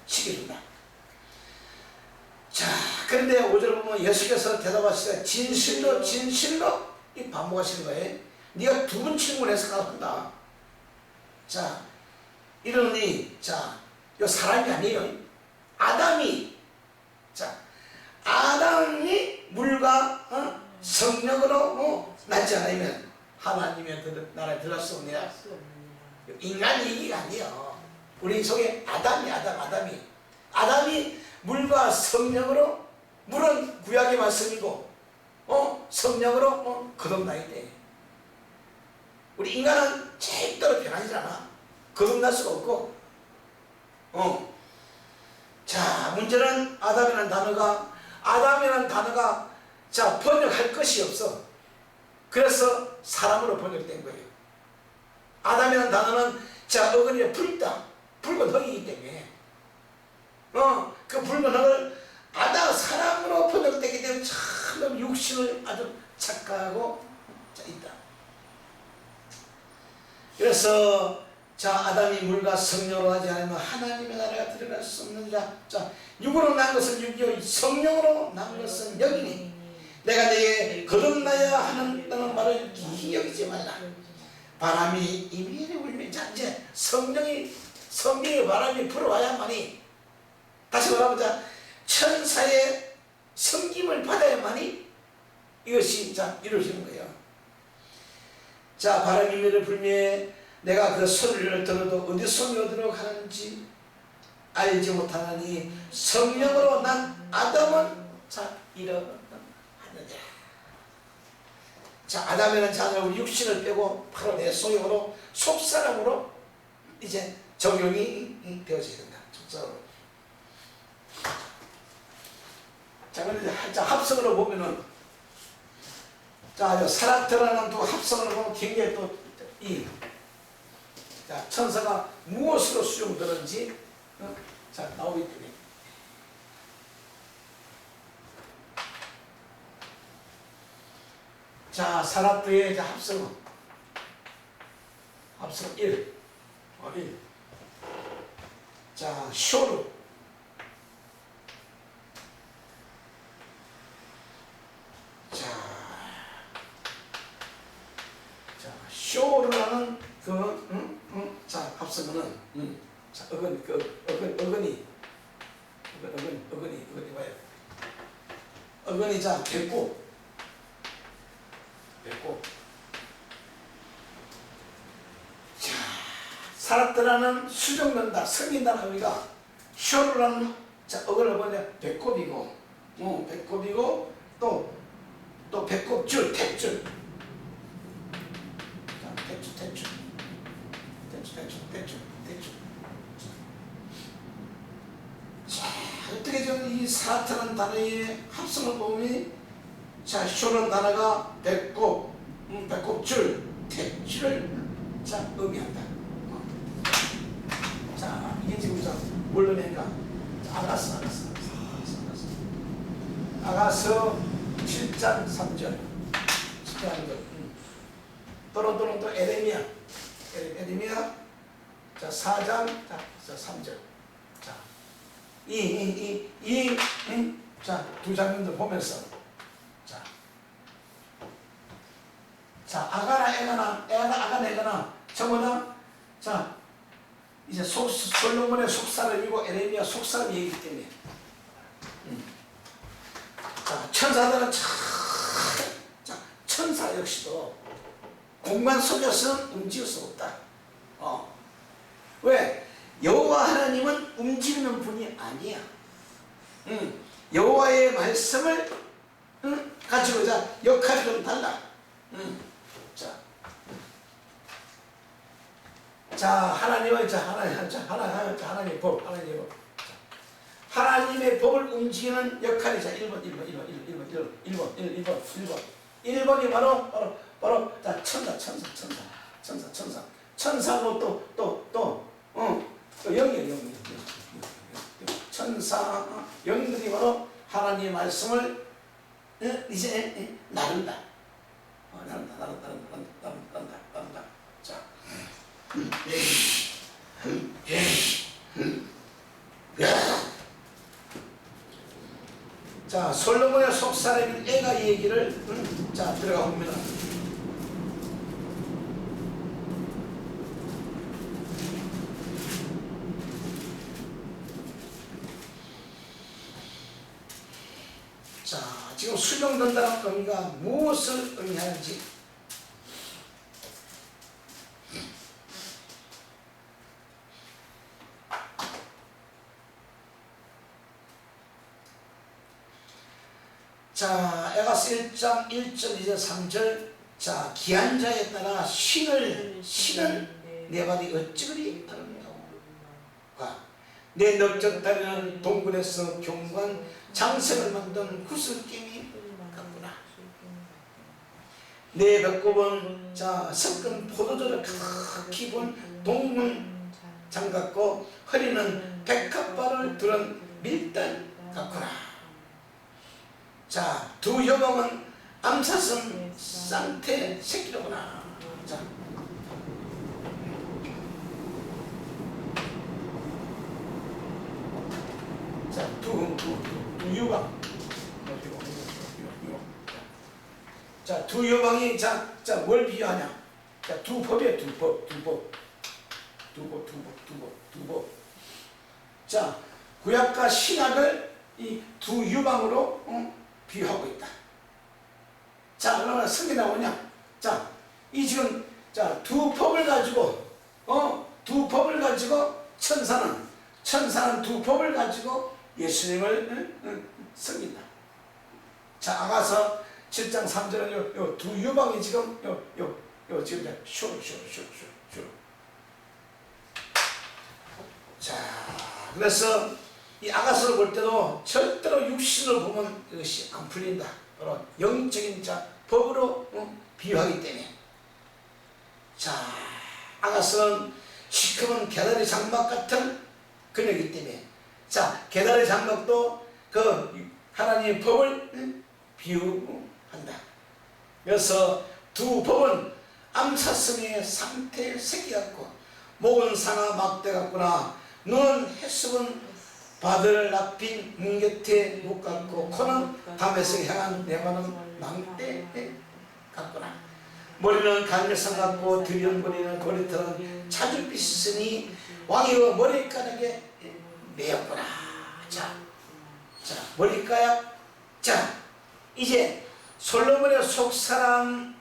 시켜준다. 자, 그런데 5절 보면 예수께서 대답하시되 진실로 이 반복하시는 거예요. 네가 두 번 질문해서 나온다. 자, 이러니 요 사람이 아니에요. 아담이 물과 성령으로 낫지 않으면 하나님의 나라에 들어갈 수 없느냐. 인간 얘기가 아니에요. 우리 속에 아담이 물과 성령으로, 물은 구약의 말씀이고 성령으로 거듭나야 돼. 우리 인간은 절대로 변하지 않아. 거듭날 수가 없고 자, 문제는 아담이라는 단어가 번역할 것이 없어. 그래서 사람으로 번역된 거예요. 아담이라는 단어는 어근이에 붉은 흙이기 때문에 그 붉은 흙을 사람으로 번역되기 때문에 참 육신을 아주 착각하고 있다. 그래서 자, 아담이 물과 성령으로 하지 않으면 하나님의 나라가 들어갈 수 없느니라. 자, 육으로 난 것은 육이요 성령으로 난 것은 영이니 내가 네게 거듭나야 하는 말을 기히 여기지 말라. 바람이 이미에 울면 자, 이제 성령의 바람이 불어와야만이, 다시 말하자, 천사의 섬김을 받아야만이 이것이 자 이루어지는 거예요. 자, 바람이 이미를 불며 내가 그 소리를 들어도 어디서 어디로 가는지 알지 못하나니 성령으로 난 아담은 자 일어나느니라. 자, 아담이라는 자녀를 육신을 빼고 바로 내 소용으로 속사람으로 이제 적용이 되어져야 된다. 속사람으로. 자, 그런데 합성으로 보면은 자, 사라트라는 또 합성으로 보면 굉장히 또 자, 천사가 무엇으로 수용되는지 자 나오기 때문에. 자, 사라트의 합성 1. 1. 자, 쇼르. 자, 쇼르라는 자, 합성은 자, 어근이 봐요. 어근이 자, 배꼽. 자, 사라트라는 수정된다, 섬긴다는 의미가 쇼르라는 자, 어근을 보면 배꼽이고, 배꼽이고 또 배꼽줄, 탯줄. 자, 탯줄. 자, 어떻게 좀 이 사라트라는 단어의 합성을 보면 자, 쇼는 단어가 배꼽, 배꼽줄, 탯줄을 자 의미한다. 자, 이게 지금 자 뭘로낸가? 아가서 7장 3절. 또는 또 에레미야. 자, 4장 자 3절. 자, 자, 두 장면들 보면서 자, 아가나 에가나 전부 다 자 이제 솔로몬의 속사람이고 에레미야 속사람이기 때문에 자, 천사들은 자, 천사 역시도 공간 속에서는 움직일 수 없다. 왜? 여호와 하나님은 움직이는 분이 아니야. 여호와의 말씀을 가지고 자 역할이 좀 달라. 자, 하나님의 하나님의 법, 하나님의 법을 움직이는 역할이 자 1번이 바로 자 천사고 또 영이에요. 천사 영들이 바로 하나님의 말씀을 이제 나른다. 자, 자, 솔로몬의 속사람인 애가 이 얘기를 자 들어가 봅니다. 자, 지금 수정된다는 의미가 무엇을 의미하는지 자, 에가서 1장 1절 이제 3절 자, 기한 자에 따라 신을 내 발이 어찌 그리 아름다운가. 내 넓적다리는 동굴에서 경관 장색을 만든 구슬깨미 같구나. 내 배꼽은 자 섞은 포도주를 가득히 본 동물 장같고 허리는 백합발을 두른 밀단 같구나. 자, 두 여봉은 암사슴 쌍태 새끼로구나. 자, 자, 두 여방이 뭘 비유하냐? 자, 두 법이에요. 두 법. 자, 구약과 신약을 이 두 유방으로 비유하고 있다. 자, 그러면 성경에 나오냐? 자, 이 지금 두 법을 가지고 두 법을 가지고 천사는 두 법을 가지고 예수님을 섬긴다. 자, 아가서 7장 3절은 요 두 유방이 지금 지금 슈. 자, 그래서 이 아가서를 볼 때도 절대로 육신을 보면 이것이 안 풀린다. 바로 영적인 법으로 비유하기 때문에. 자, 아가서는 시커먼 게다리 장막 같은 그녀이기 때문에. 자, 게다리 장막도 그 하나님의 법을 비유한다. 그래서 두 법은 암사성의 상태의 새끼 같고, 목은 상아 막대 같구나, 눈은 해수은 바들 납힌 문곁에 묵 같고, 코는 담에서 향한 내관은 망대 같구나. 머리는 갈매상 같고 들연거리는 거리털은 자주빛이 있으니 왕이여 머리카락에 매였구나. 자, 머리카락. 자, 이제 솔로몬의 속사람의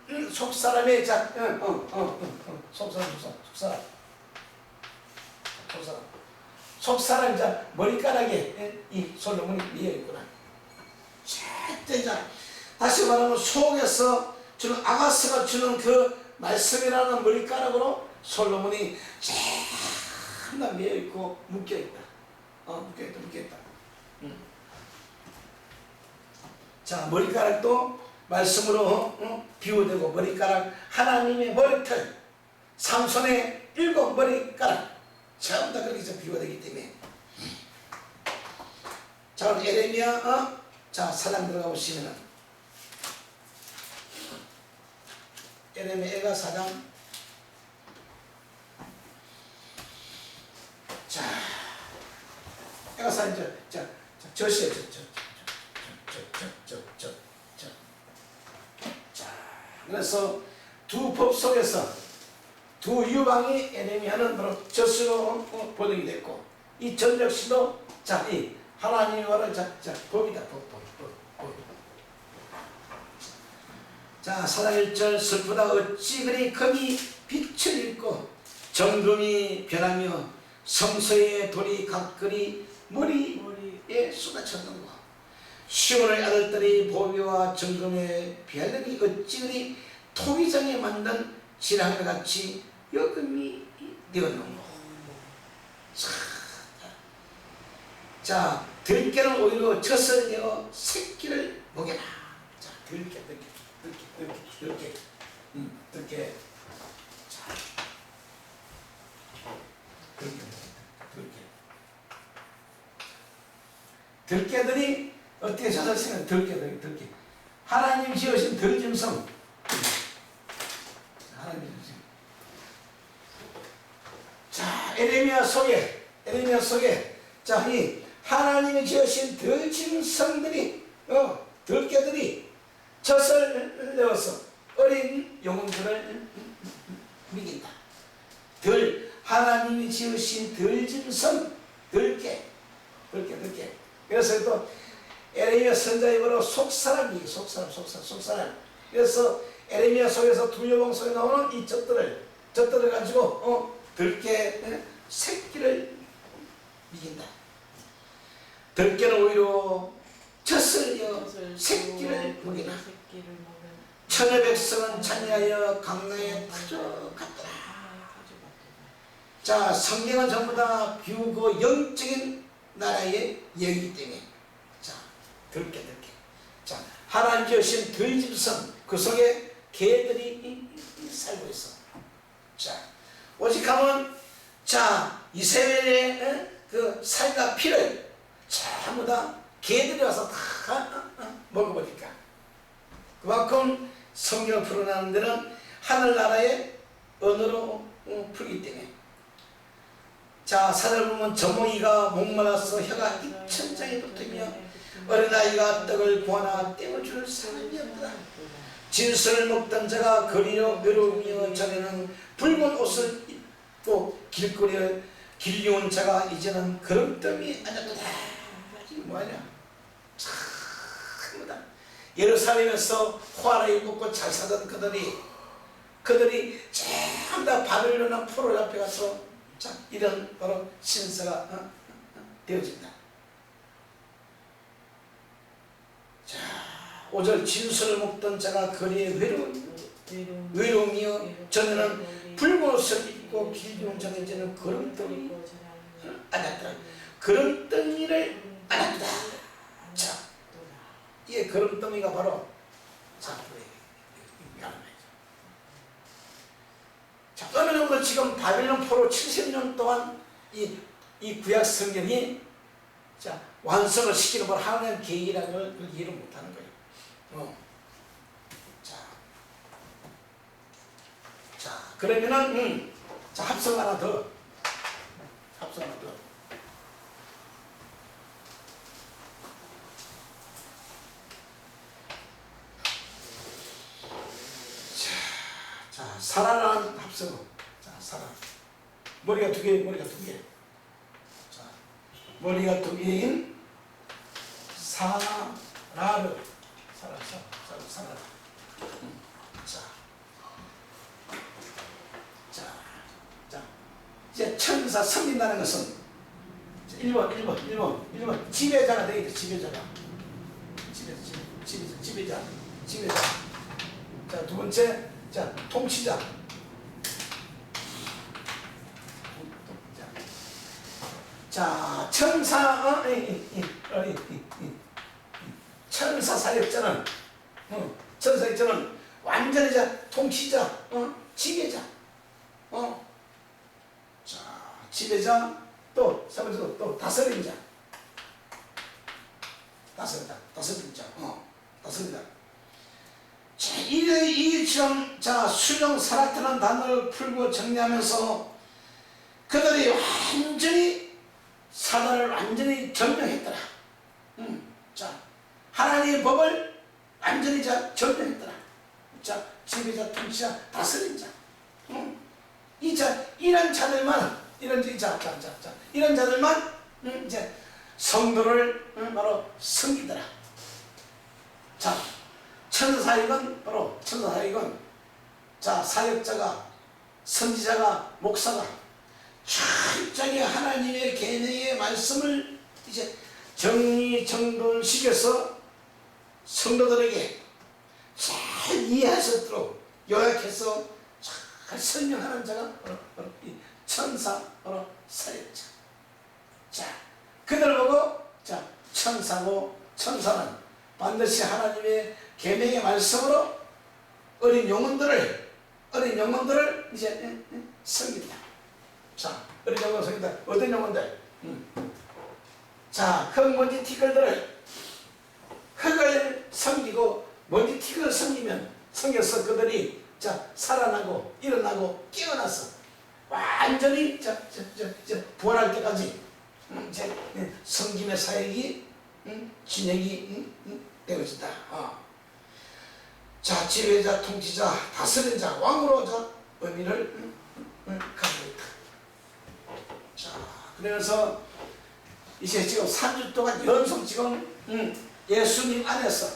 속사람 머리카락에 이 솔로몬이 미어 있구나. 자, 다시 말하면 속에서 주는 아가스가 주는 그 말씀이라는 머리카락으로 솔로몬이 쫙 미어 있고 묶여 있다. 묶여 있다. 자, 머리카락도 말씀으로 비유되고, 머리카락 하나님의 머리털, 삼손의 7 머리카락 전부 다 그렇게 비유가 되기 때문에. 자, 오늘 에레미야 4장 들어가 보시면은, 에레미야 4장. 자, 애가 4장 저시에 자, 그래서 두 법 속에서 두 유방이 에레미야는 바로 젖으로 보등이 됐고, 이 젖 역시도 이 하나님의 말은 법이다. 법. 자, 4장 1절 슬프다 어찌 그리 금이 빛을 잃고 정금이 변하며 성소의 돌이 각글이 머리에 쏟아졌는고, 시온의 아들들이 보비와 정금의 비하려니 어찌 그리 토기장에 만든 지랑이같이 여금이 되었는고. 자, 들깨는 오히려 젖을 내어 새끼를 먹여라. 자, 들깨. 자, 들깨들이 어떻게 젖을 쓰면 들깨. 하나님 지으신 들짐승. 자, 에레미야 속에 자, 이 하나님이 지으신 들짐승들이 들깨들이 젖을 내어서 어린 영혼들을 먹인다. 하나님이 지으신 들짐승 들깨. 그래서 또 에레미야 선자의 바로 속사람. 그래서 에레미야 속에서 두 여방 속에 나오는 이 젖들을 가지고 들깨 새끼를 먹인다. 들깨는 오히려 젖을 이어 새끼를 먹이나. 천의 백성은 찬양하여 강나에 가져갔더라. 자, 성경은 전부 다 비우고 영적인 나라의 얘기이기 때문에. 자, 들깨. 자, 하나님 지으신 들짐승, 그 속에 개들이 살고 있어. 자, 오직하면 이스라엘의 그 살과 피를 전부 다 개들이 와서 다 먹어버리니까. 그만큼 성경을 풀어나는 데는 하늘나라의 언어로 풀기 때문에. 자, 사절 보면 젖먹이가 목말라서 혀가 입천장에 붙으며 어린아이가 떡을 구하나 떼어줄 사람이 없다. 진술을 먹던 자가 거리로 외로우며 전에는 붉은 옷을 입고 길거리에 길리온 자가 이제는 걸음더미 앉았도다. 이게 뭐하냐? 참다. 예루살렘에서 화를 입고 잘 사던 그들이 전부 다 바벨론의 포로 앞에 가서 자, 이런 바로 신사가 되어진다. 자, 5절 진술을 먹던 자가 거리에 외로우며 전에는 붉은 옷을 입고 길리온 자가 이제는 걸음더미 앉았더라. 걸음더미를 앉았다. 자, 이 걸음더미가 바로 자, 자, 어느 정도 지금 바벨론 포로 70년 동안 이 구약 성경이 자, 완성을 시키는 걸 하나님 계획이라는 걸 이해를 못하는 거예요. 자, 그러면은 자, 합성 하나 더. 자, 사라라는 합성. 자, 사라. 머리가 두 개. 자, 머리가 두 개인 사라를. 사라. 자, 이제 천사 섬긴다는 것은 1번 지배자가 되겠죠. 지배자. 자, 두 번째, 자, 통치자. 자, 천사 사역자는 완전히 통치자, 지배자. 자, 지배자, 또 다스린 자. 자, 이처럼 자, 수령 사라트라는 단어를 풀고 정리하면서 그들이 완전히 사단을 완전히 점령했더라. 자, 하나님의 법을 완전히 점령했더라. 자, 지배자, 통치자, 다스린 자. 이런 자들만 이제 성도를 바로 섬기더라. 자, 천사사역은 자, 사역자가, 선지자가, 목사가 철저하게 하나님의 계명의 말씀을 이제 정리정돈시켜서 성도들에게 잘 이해할 수 있도록 요약해서 잘 설명하는 자가 바로 이 천사, 바로 사역자. 자, 그들 보고 자, 천사는 반드시 하나님의 계명의 말씀으로 어린 영혼들을 이제 섬긴다. 자, 어린 영혼을 섬긴다. 어떤 영혼들? 자, 흙먼지 티끌들을 흙을 섬기고 먼지 티끌을 섬겨서 그들이 자, 살아나고 일어나고 깨어나서 완전히 부활할 때까지 이제 섬김의 사역이 진행이 되어진다. 자, 지배자, 통치자, 다스린 자, 왕으로 의미를 가지고 있다. 자, 그래서 이제 지금 3주 동안 연속 지금 예수님 안에서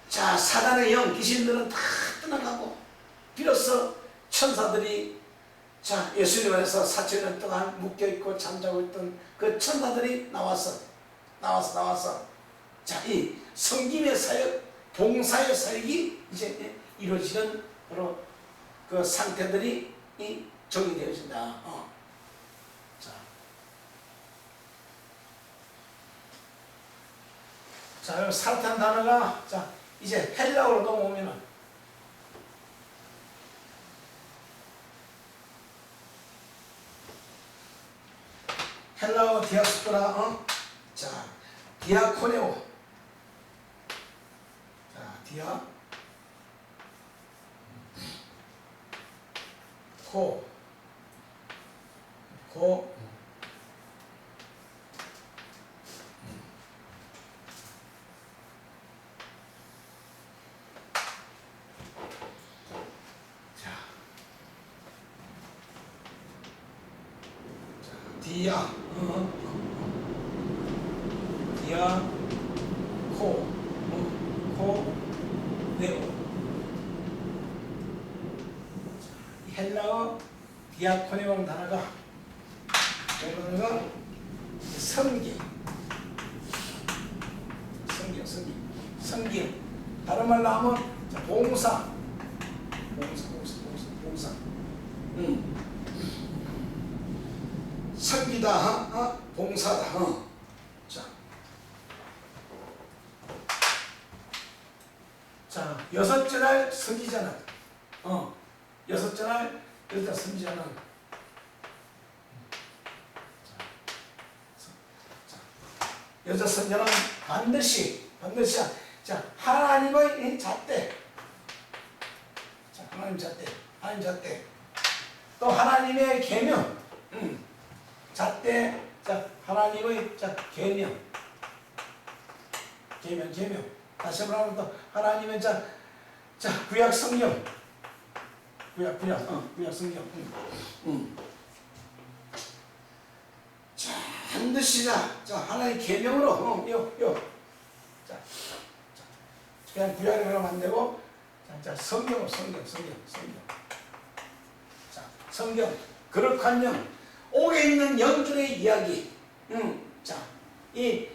자, 사단의 영, 귀신들은 다 떠나가고 비로소 천사들이 자, 예수님 안에서 4,000년 동안 묶여있고 잠자고 있던 그 천사들이 나와서 자, 이 섬김의 사역, 봉사의 사역이 이제 이루어지는 바로 그 상태들이 정의되어진다. 자, 사탄 단어가 자, 이제 헬라어로 넘어오면은 헬라어 디아스포라, 자, 디아코네오. 자, 디아, 디아, 코, 네오. 이 헬라어 디아코네오라는 단어가 성경. 다른 말로 하면 봉사. 섬기다, 봉사다. 자, 여섯째 날 섬기잖아. 여섯째 날 여자 섬기잖아. 여자 섬기는 반드시 자, 하나님의 잣대. 자, 하나님 잣대. 또 하나님의 계명. 잣대. 자, 하나님의 계명. 다시 한번 하면 또 하나님의 구약 성경. 구약 성경. 자, 반드시 하나님의 계명으로 그냥 구약을 하면 안 되고 성경. 자, 성경. 거룩한 옥에 있는 영들의 이야기. 이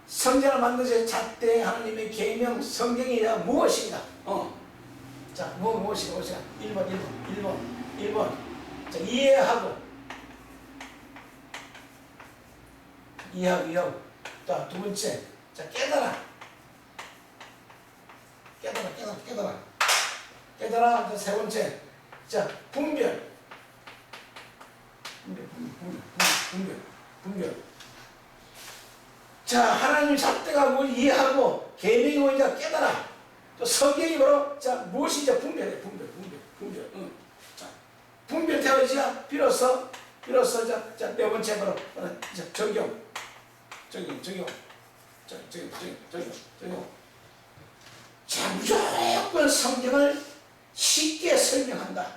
성전을 만드신 잣대 하나님의 계명 성경이 무엇인가? 자, 무엇인가? 1번. 자, 이해하고. 자, 두 번째. 자, 깨달아. 자, 세 번째. 자, 분별. 자, 하나님 잣대가 뭘 이해하고 계명이 뭐냐 깨달아. 또 성경이 바로 무엇이 분별해. 자, 분별되어야 비로소 네 번째 바로 적용. 자, 무조건 성경을 쉽게 설명한다.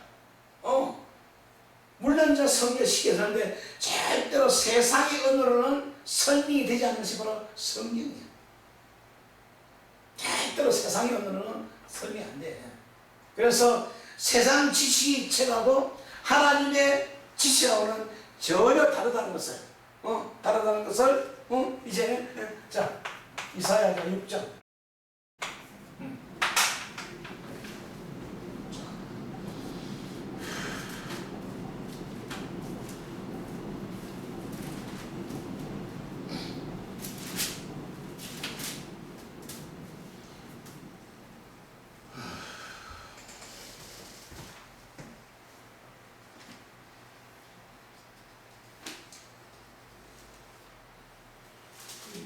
물론 성경 쉽게 설명하는데 절대로 세상의 언어로는 설명이 되지 않는 것이 바로 성경이야. 절대로 세상의 언어로는 설명이 안 돼. 그래서 세상 지식이 채가도 하나님의 지식하고는 전혀 다르다는 것을 이제 이사야 6장.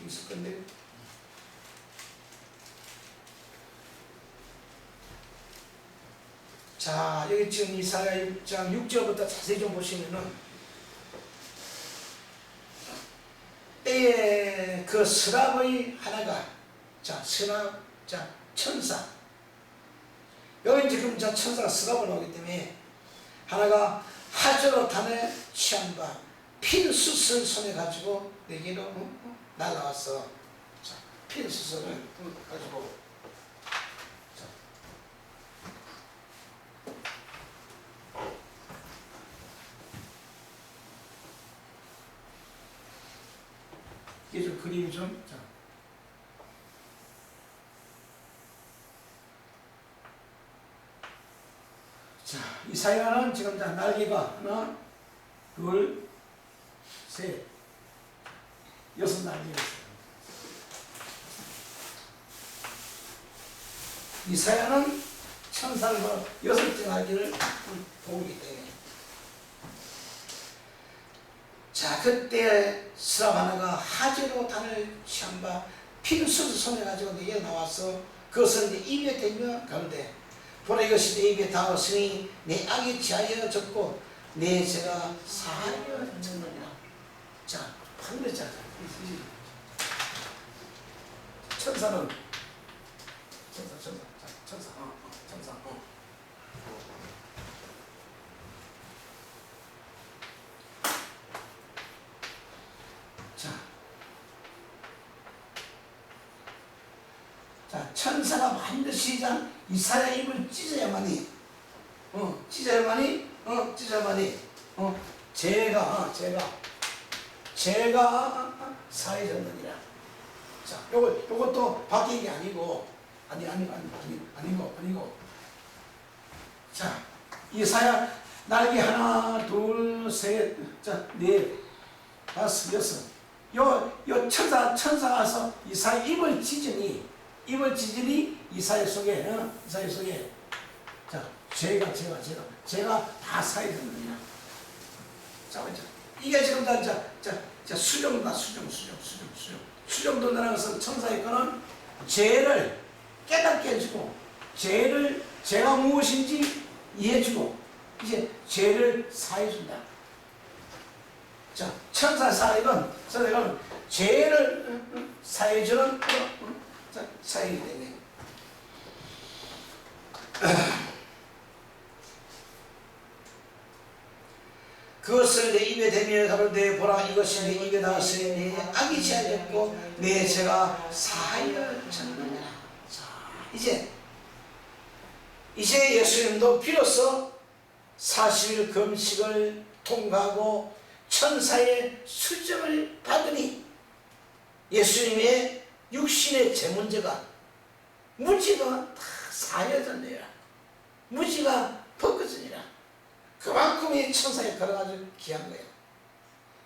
있을 건데. 자, 여기 지금 이사야 6장 6절부터 자세히 좀 보시면은 때에 그 스랍의 하나가 스랍, 천사. 여기 지금 천사가 스랍을 나오기 때문에 하나가 하저로 단에 취한 바 핀수슬 손에 가지고 내게로 날아왔어. 자, 핀수슬을 가지고. 자. 이게 좀 그림이 좀. 자, 이사야는 지금 날개가 하나, 둘, 셋, 6날개가 있어요. 이사야는 천사를 6째 날개를 보기 때문에. 자, 그때 스랍 하나가 하지로 단을 취한 바 핀수를 손에 가지고 내게 나와서 그것을 내 입에 대며 가는데 보라 이것이 내 입에 닿았으니 내 악이 지하여졌고 내 죄가 사하여졌느니라. 자, 반대자. 천사는 천사. 자, 천사가 반드시 이사야 입을 찢어야만이, 찢어야만이, 제가 사해졌느니라. 자, 요것도 바뀐 게 아니고, 아니고. 자, 이사야 날개 하나, 둘, 셋, 자, 넷, 다섯, 여섯. 요 천사가 와서 이사야 입을 찢으니 이사야 속에, 자, 제가 다 사해졌느니라. 자, 이게 지금 수정도라는 것은 천사의 거는 죄를 깨닫게 해주고, 죄가 무엇인지 이해해주고, 이제 죄를 사해준다. 자, 천사 사역은 죄를 사해주는 사역이기 때문에. 그것을 내 입에 대며 가로되 보라, 이것이 내 입에 나왔으니 내 악이 제하였고 내 죄가 사하여졌느니라. 자, 이제 예수님도 비로소 40일 금식을 통과하고 천사의 수정을 받으니 예수님의 육신의 죄문제가, 무지가 다 사하여졌느니라. 무지가 벗겨지니라. 그만큼이 천사에 걸어가지고 귀한 거예요.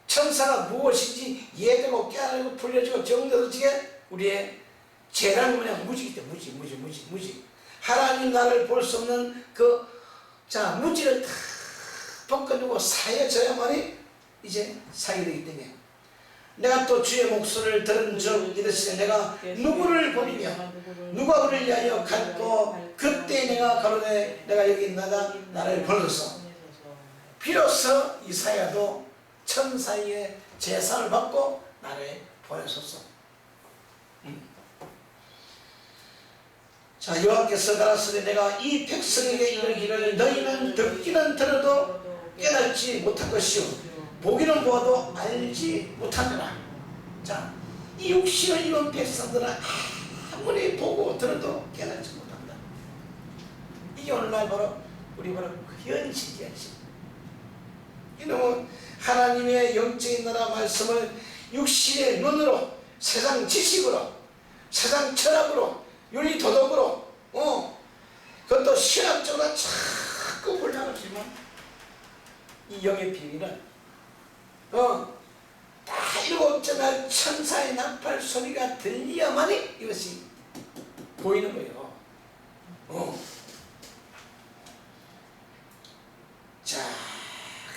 천사가 무엇인지 이해되고 깨달고 풀려지고 정도지게 우리의 죄란 뭐냐, 무지이기 때문에 무지. 하나님 나를 볼 수 없는 무지를 다 벗겨주고 사해져야만이 이제 사게 되기 때문에. 내가 또 주의 목소리를 들은 적 이르시되 내가 누구를 보리며 누가 그를 위하여 갔고 그때 내가 가로되 내가 여기 있나다, 나를 보소서. 비로소 이사야도 천사의 제사를 받고 나를 보내소서. 자, 여호와께서 가라사대 내가 이 백성에게 이르기를 너희는 듣기는 들어도 깨닫지 못할 것이요 보기는 보아도 알지 못하느라. 자, 이 육신을 입은 백성들은 아무리 보고 들어도 깨닫지 못한다. 이게 오늘날 우리 현실이야. 이놈은 하나님의 영적인 나라 말씀을 육신의 눈으로, 세상 지식으로, 세상 철학으로, 윤리 도덕으로, 그것도 신학적으로 자꾸 보려하지만 이 영의 비밀은 다 일곱째 천사의 나팔 소리가 들려야만이 이것이 보이는 거예요. 자,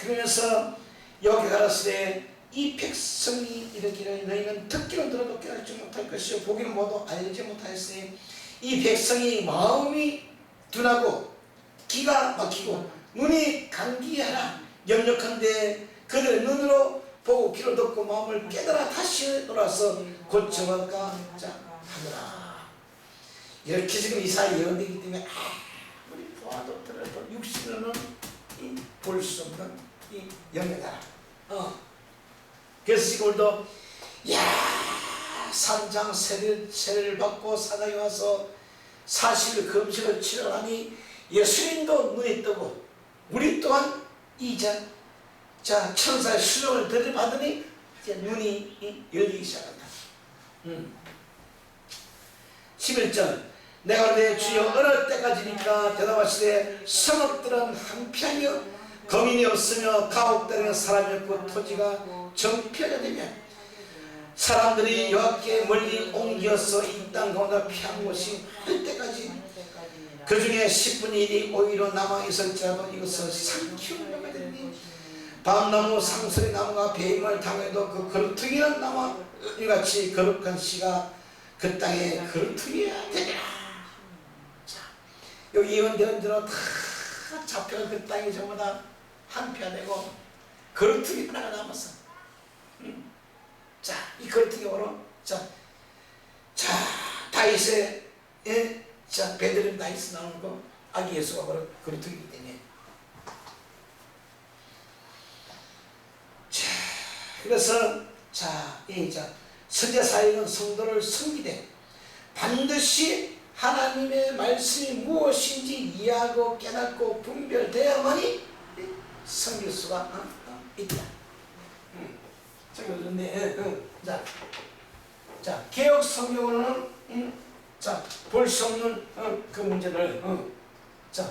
그러면서 여기 가라사대 이 백성이 이르기를 너희는 듣기는 들어도 깨닫지 못할 것이요 보기는 모두 알지 못하였으니 이 백성이 마음이 둔하고 기가 막히고 눈이 감기하라. 염려컨대 그들의 눈으로 보고 귀로 듣고 마음을 깨달아 다시 돌아서 고쳐갈까 하더라. 이렇게 지금 이사야 예언되기 때문에 아무리 보아도 들어도 육신으로는 볼 수 없는 이 영예다. 그래서 지금 우리도 산장 세례를 받고 사당에 와서 40일 금식을 치러하니 예수님도 눈이 뜨고 우리 또한 이제 천사의 수령을 들이받으니 이제 눈이 열리기 시작한다. 11절 내가 내 주여 어느 때까지니까 대답하시되 성읍들은 한평이요 거민이 없으며 가옥들에는 사람이 없고 토지가 정피하게 되면 사람들이 여호와께 멀리 옮겨서 이 땅 가운데 피한 곳이 할 때까지 그 중에 10분의 1이 오히려 남아 있을지라도 이것을 삼키우는 나무가 되니 밤나무 상설의 나무가 배임을 당해도 그 거루퉁이는 나무 이같이 거룩한 씨가 그 땅에 거루퉁이야 되리라. 자, 여기 예언되는 대로 다 잡혀간 그 땅이 전부 다 한피화되고 거루퉁이 하나가 남았어. 자, 이 거루퉁이 바로 다윗의 베들레헴 다윗 나오는 거 아기 예수가 바로 거루퉁이기 때문에. 자, 그래서 선지자 사역은 성도를 섬기되 반드시 하나님의 말씀이 무엇인지 이해하고 깨닫고 분별되어야만이 섬길 수가 있다. 자, 개혁 성경으로는 자, 볼 수 없는 그 문제를 자,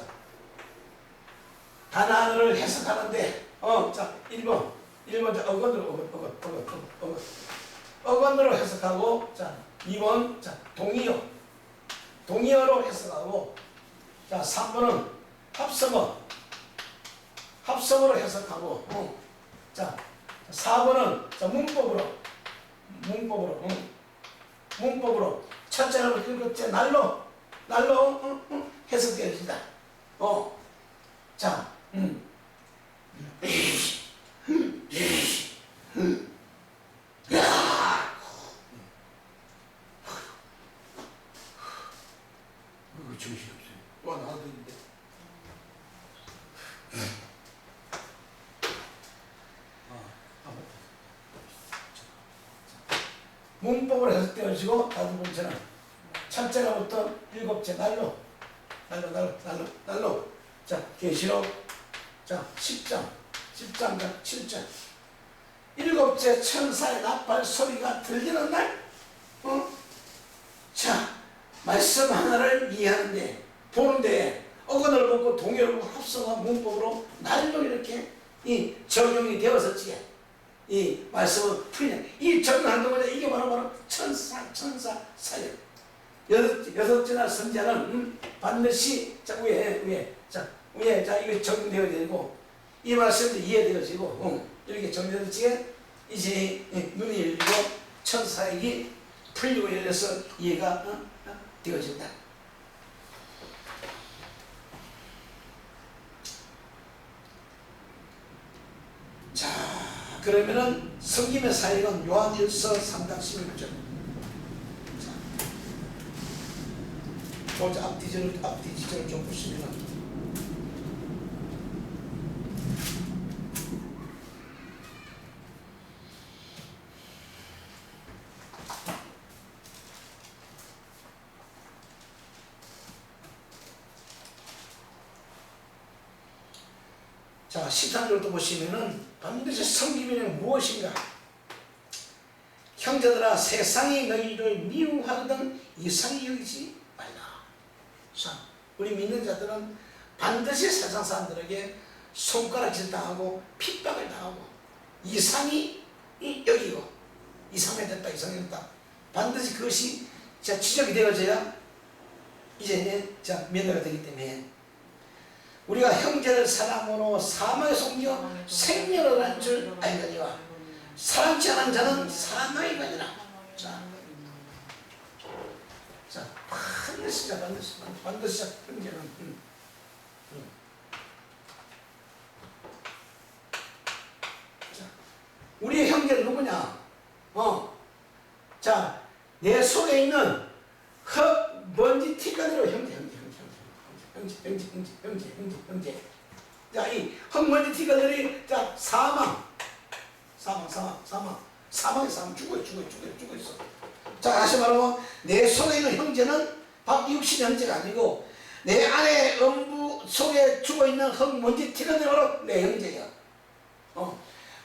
하나를 해석하는데 자, 1번 어건으로 해석하고, 자, 2번 자, 동의어로 해석하고, 자, 3번은 합성어로 해석하고, 자, 4번은 자, 문법으로 첫째로 일곱째 날로 해석되어진다. 자, 정신없어요. 와, 나도 있는데. 문법으로 해석되어지고, 다섯 번째는 첫째로부터 일곱째 날로. 자, 계시록 자, 10장 7절. 일곱째 천사의 나팔 소리가 들리는 날, 자, 말씀 하나를 이해하는데, 보는데, 어근을 보고 동의어를 보고 합성어 문법으로 날로 이렇게 이 적용이 되었었지. 이 말씀을 풀리는, 이 적용하는 동안에 이게 바로 천사 사역. 여섯째 날 선자는 반드시, 자, 위에, 자, 이거 적용되어야 되고, 이 말씀도 이해되어지고, 이렇게 정리되어지게 이제 눈이 열리고 천사에게 풀리고 열려서 이해가 되어진다. 자, 그러면은 성김의 사역은 요한일서 3장 16절. 자, 앞뒤 지절을 좀 보시면은, 자, 13절도 보시면은 반드시 섬기면 무엇인가? 형제들아, 세상이 너희를 미워하거든 이상히 여기지 말라. 자, 우리 믿는 자들은 반드시 세상 사람들에게 손가락질 당하고 핍박을 당하고 이상히 여기고, 이상해졌다 반드시 그것이 지적이 되어져야 이제 자, 면허가 되기 때문에, 우리가 형제를 사랑으로 사망에 속려 생명을 얻는 줄 알거니와 사랑치 않은 자는 사망에 가니라. 자, 반드시 형제는 자, 우리의 형제는 누구냐? 자, 내 속에 있는 흙, 먼지, 티가대로 형제. 자, 이 흙먼지 티가들이, 자, 사망에 죽어 있어. 자, 다시 말하면 내 속에 있는 형제는 밥 육신 형제가 아니고, 내 안에 음부 속에 죽어 있는 흙먼지 티가들로 내 형제야.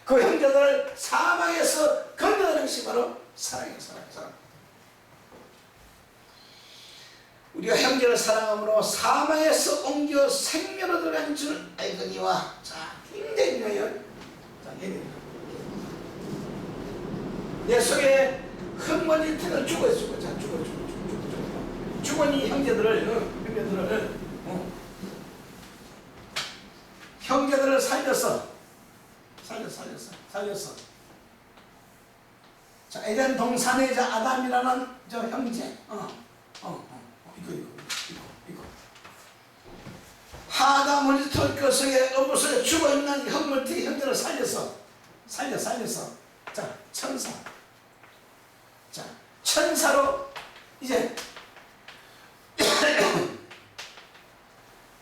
그 형제들을 사망에서 건져내는 것이 바로 사랑이야. 우리가 형제를 사랑함으로 사망에서 옮겨 생명으로 들어간 줄 알거니와. 자, 굉장히 중요해요. 자, 내 속에 흙먼지 티는 죽어있어. 자, 죽은 이 형제들을 살렸어. 자, 에덴 동산의 자 아담이라는 저 형제, 이거. 하다 멀리 털 속에 어부 속에 죽어있는 흙먼지 형제를 살렸어. 자, 천사. 자, 천사로 이제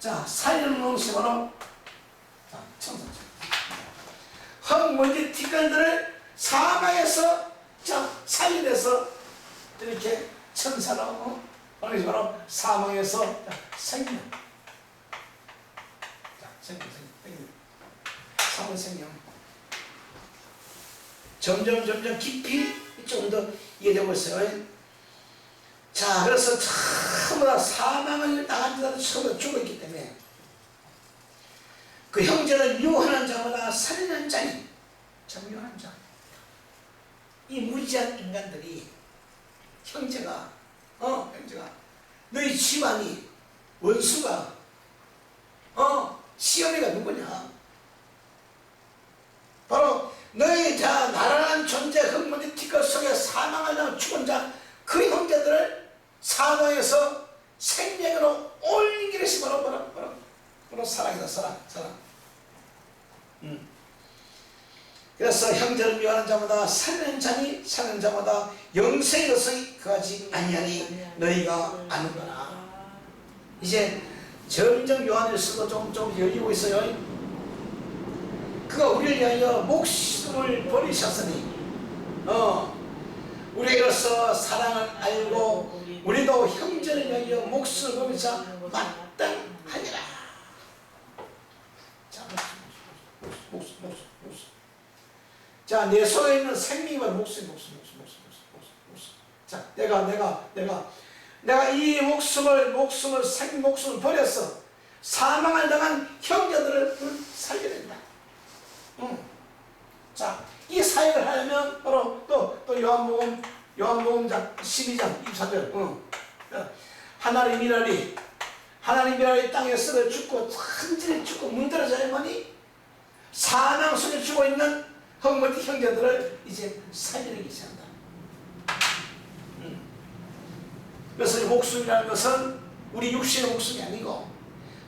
자, 살려놓은 것이 바로 자, 천사. 흙먼지 티끌들을 사망에서 자, 살려내서 이렇게 천사로 바로 사망에서 생명. 자, 생명. 사망 생명. 점점 깊이 좀 더 이해되고 있어요. 자, 그래서 전부 다 사망을 당한 자는 전부 다 죽어있기 때문에 그 형제를 미워하는 자마다 살인하는 자니, 참 미워하는 자. 이 무지한 인간들이 형제가 너희 집안이 원수가 시험이가 누구냐? 바로 너희 자 나라는 존재 흙먼지 티끌 속에 사망하려고 죽은 자 그 형제들을 사망에서 생명으로 올리기 위해서 바로 사랑이다. 사랑. 그래서 형제를 미워하는 자마다 살리는 자니 사는 자마다 영생의 것을 그하지 아니하니 너희가 아는구나. 이제 점점 요한일서도 좀 열리고 있어요. 그가 우리를 위하여 목숨을 버리셨으니 우리로서 사랑을 알고 우리도 형제를 위하여 목숨을 버리자 마땅하니라. 자, 목숨. 자, 내 속에 있는 생명이 바로 목숨. 자, 내가 이 목숨을 버려서 사망을 당한 형제들을 살려야 된다. 자, 이 사역을 하려면 바로 또 요한복음 12장 24절. 하나님이라니 땅에 쓰러 죽고 한질에 죽고 문드러져야만이 사망 속에 죽어 있는 흙먼지 형제들을 이제 살리기 시작한다. 그래서 이 목숨이라는 것은 우리 육신의 목숨이 아니고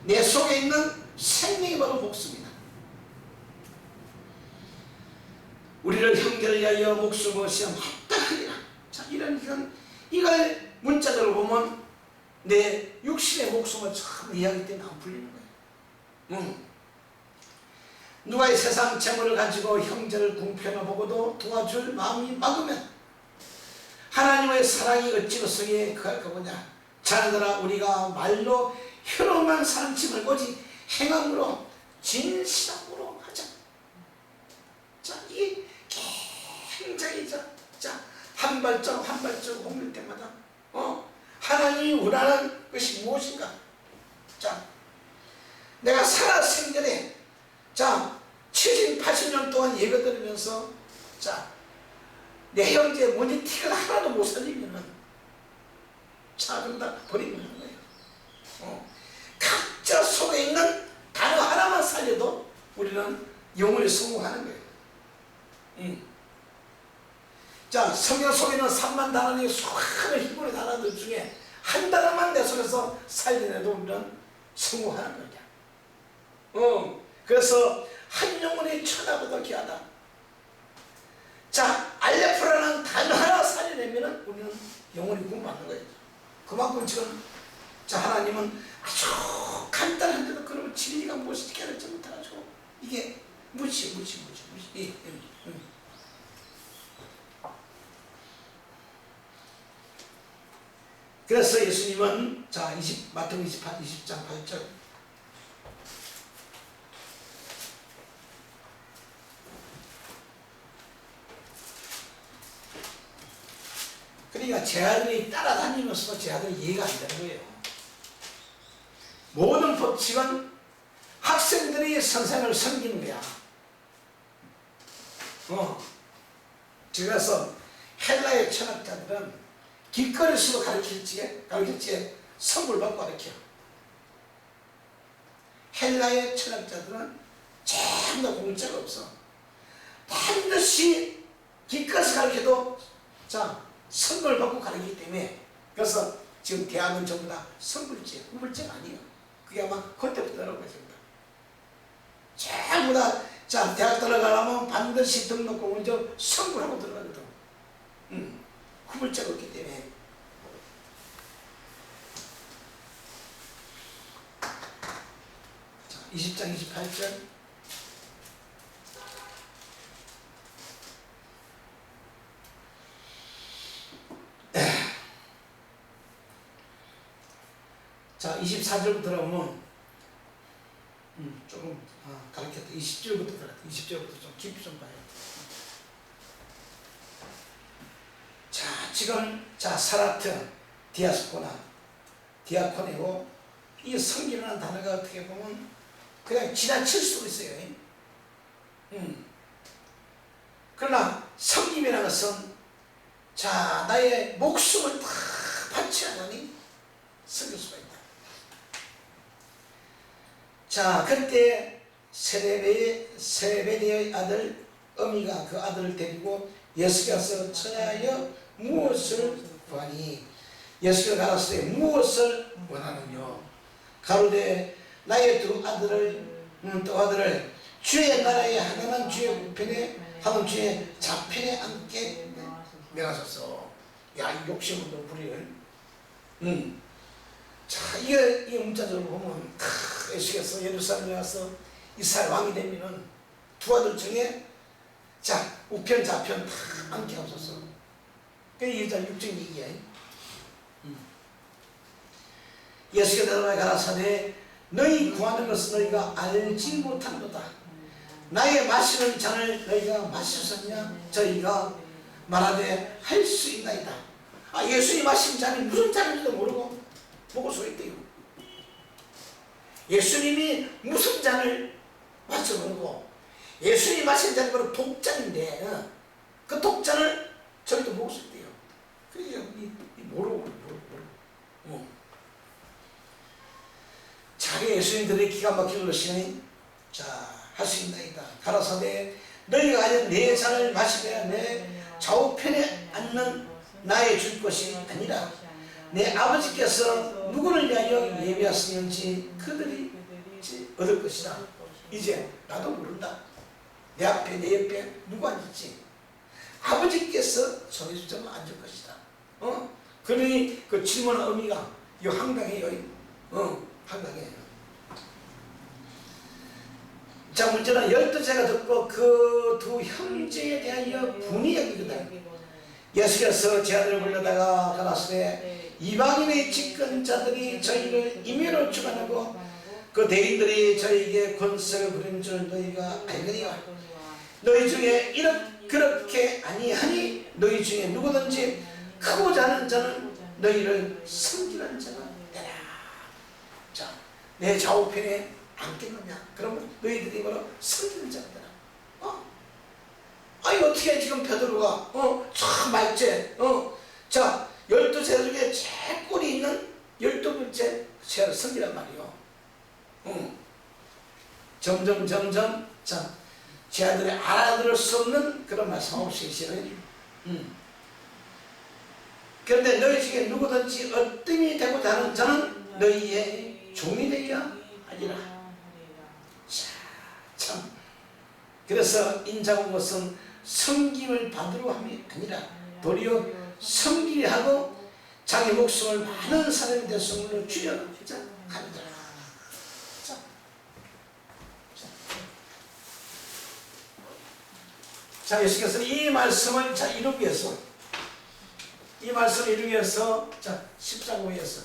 내 속에 있는 생명이 바로 목숨이다. 우리를 형제를 위하여 목숨을 시험 합당하리라. 자, 이걸 문자적으로 보면 내 육신의 목숨을 참 이해하기 때문에 안 풀리는 거예요. 누가 이 세상 재물을 가지고 형제를 궁핍하며 보고도 도와줄 마음이 막으면 하나님의 사랑이 어찌 그 속에 그할까 보냐. 자녀들아, 우리가 말로 혀로만 사는 짐을 오직 행함으로 진실함으로 하자. 자, 이게 굉장히 한 발짝 옮길 때마다 하나님이 원하는 것이 무엇인가? 자, 내가 살아생전에 70, 80년 동안 예배 들으면서 내 형제 뭔지 티가 하나도 못 살리면은 다 버리면 하는 거예요. 각자 속에 있는 단어 하나만 살려도 우리는 영원히 성공하는 거예요. 자, 성경 속에 있는 3만 단어의 수많은 히브리 단어들 중에 한 단어만 내 속에서 살려내도 우리는 성공하는 거냐. 그래서 한 영혼의 천하보다 귀하다. 자, 알레프라는 단어 하나 살려내면 우리는 영혼이 구원받는 거예요. 그만큼 지금 하나님은 아주 간단한데도 그러면 진리가 무엇인지 깨닫지 못해가지고 이게 무시. 그래서 예수님은 마태복음 20장 8절 그러니까 제 아들이 따라다니면서도 제 아들이 이해가 안 되는 거예요. 모든 법칙은 학생들이 선생을 섬기는 거야. 그래서 헬라의 철학자들은 길거리에서도 가르칠지에 선물 받고 가르쳐. 헬라의 철학자들은 전부 다 공짜가 없어. 반드시 길거리에서 가르쳐도 선물 받고 가르치기 때문에 그래서 지금 대학은 전부 다 선불제, 후불제가 아니에요. 그게 아마 그때부터 나올 거예요. 전부 다 대학 들어가려면 반드시 등록금 먼저 선불하고 들어가거든. 후불제가 없기 때문에. 자, 20장 28절 24절부터 보면 조금 가르쳤다. 20절부터 들어갔다. 20절부터 좀 깊이 좀 봐야 돼. 자, 지금 사라트, 디아스코나, 디아코네고 이 섬기라는 단어가 어떻게 보면 그냥 지나칠 수도 있어요. 그러나 섬김이라는 것은 나의 목숨을 다 바치하니 섬길 수가 있다. 그때 세베대의 아들 어미가 그 아들을 데리고 예수께서 처하여 무엇을 구하니 예수가 가라사대 무엇을 원하느냐 가로되 나의 두 아들을 주의 나라의 하나는 주의 우편에 하나는 주의 좌편에 앉게 명하소서. 야, 이 욕심을 부리를. 이 문자적으로 보면 예수께서 예루살렘에 와서 이스라엘 왕이 되면은 두 아들 중에 우편 좌편 다 앉게 하소서. 그게 육적인 얘기야. 예수께서 대답하여 가라사대 너희 구하는 것은 너희가 알지 못한도다. 나의 마시는 잔을 너희가 마셨었냐? 저희가 말하되 할 수 있나이다. 예수님이 마신 잔이 무슨 잔인지도 모르고 먹을 수가 있대요. 예수님이 무슨 잔을 마셔보고 예수님이 마신 잔이 바로 독잔인데 그 독잔을 저희도 먹을 수 있대요. 그러니까 모르고. 자기 예수님들의 기가 막힌 것이니 할 수 있나이다. 가라사대 너희가 가진 내 잔을 마시면 내 좌우편에 앉는 나의 줄 것이 아니라 내 아버지께서 누구를 위하여 예비하시는지 그들이 얻을 것이다. 이제 나도 모른다. 내 앞에 내 옆에 누구 앉을지 아버지께서 정해주자면 앉을 것이다. 그러니 그 질문한 의미가 이 황당해요. 황당해요. 문제는 12제가 듣고 그 두 형제에 대하여 분이 여기거든. 예수께서 제 아들을 불러다가 가라사대 이방인의 집권자들이 저희를 임의로 주관하고 그 대인들이 저희에게 권세를 부린 줄 너희가 알거니와 너희 중에 그렇게 아니하니 너희 중에 누구든지 크고자 하는 자는 너희를 섬기는 자가 되라. 내 좌우편에 앉겠느냐? 그러면 너희들이 바로 섬기는 자가 되라. 어떻게 지금 베드로가 참 맑제 12제 중에 제일 꼴이 있는 12번째 제를 섬기란 말이요. 점점 제 아들이 알아들을 수 없는 그런 말씀 없이 있어요. 그런데 너희 중에 누구든지 어떤이 되고자 하는 자는 너희의 종이 되리라 하리라. 그래서 인자고 것은 섬김을 받으러 함이 아니라 도리어 섬기려 하고 자기 목숨을 많은 사람의 대성으로 주려고자 합니다. 예수께서는 이 말씀을 이루기 위해서 십자가에서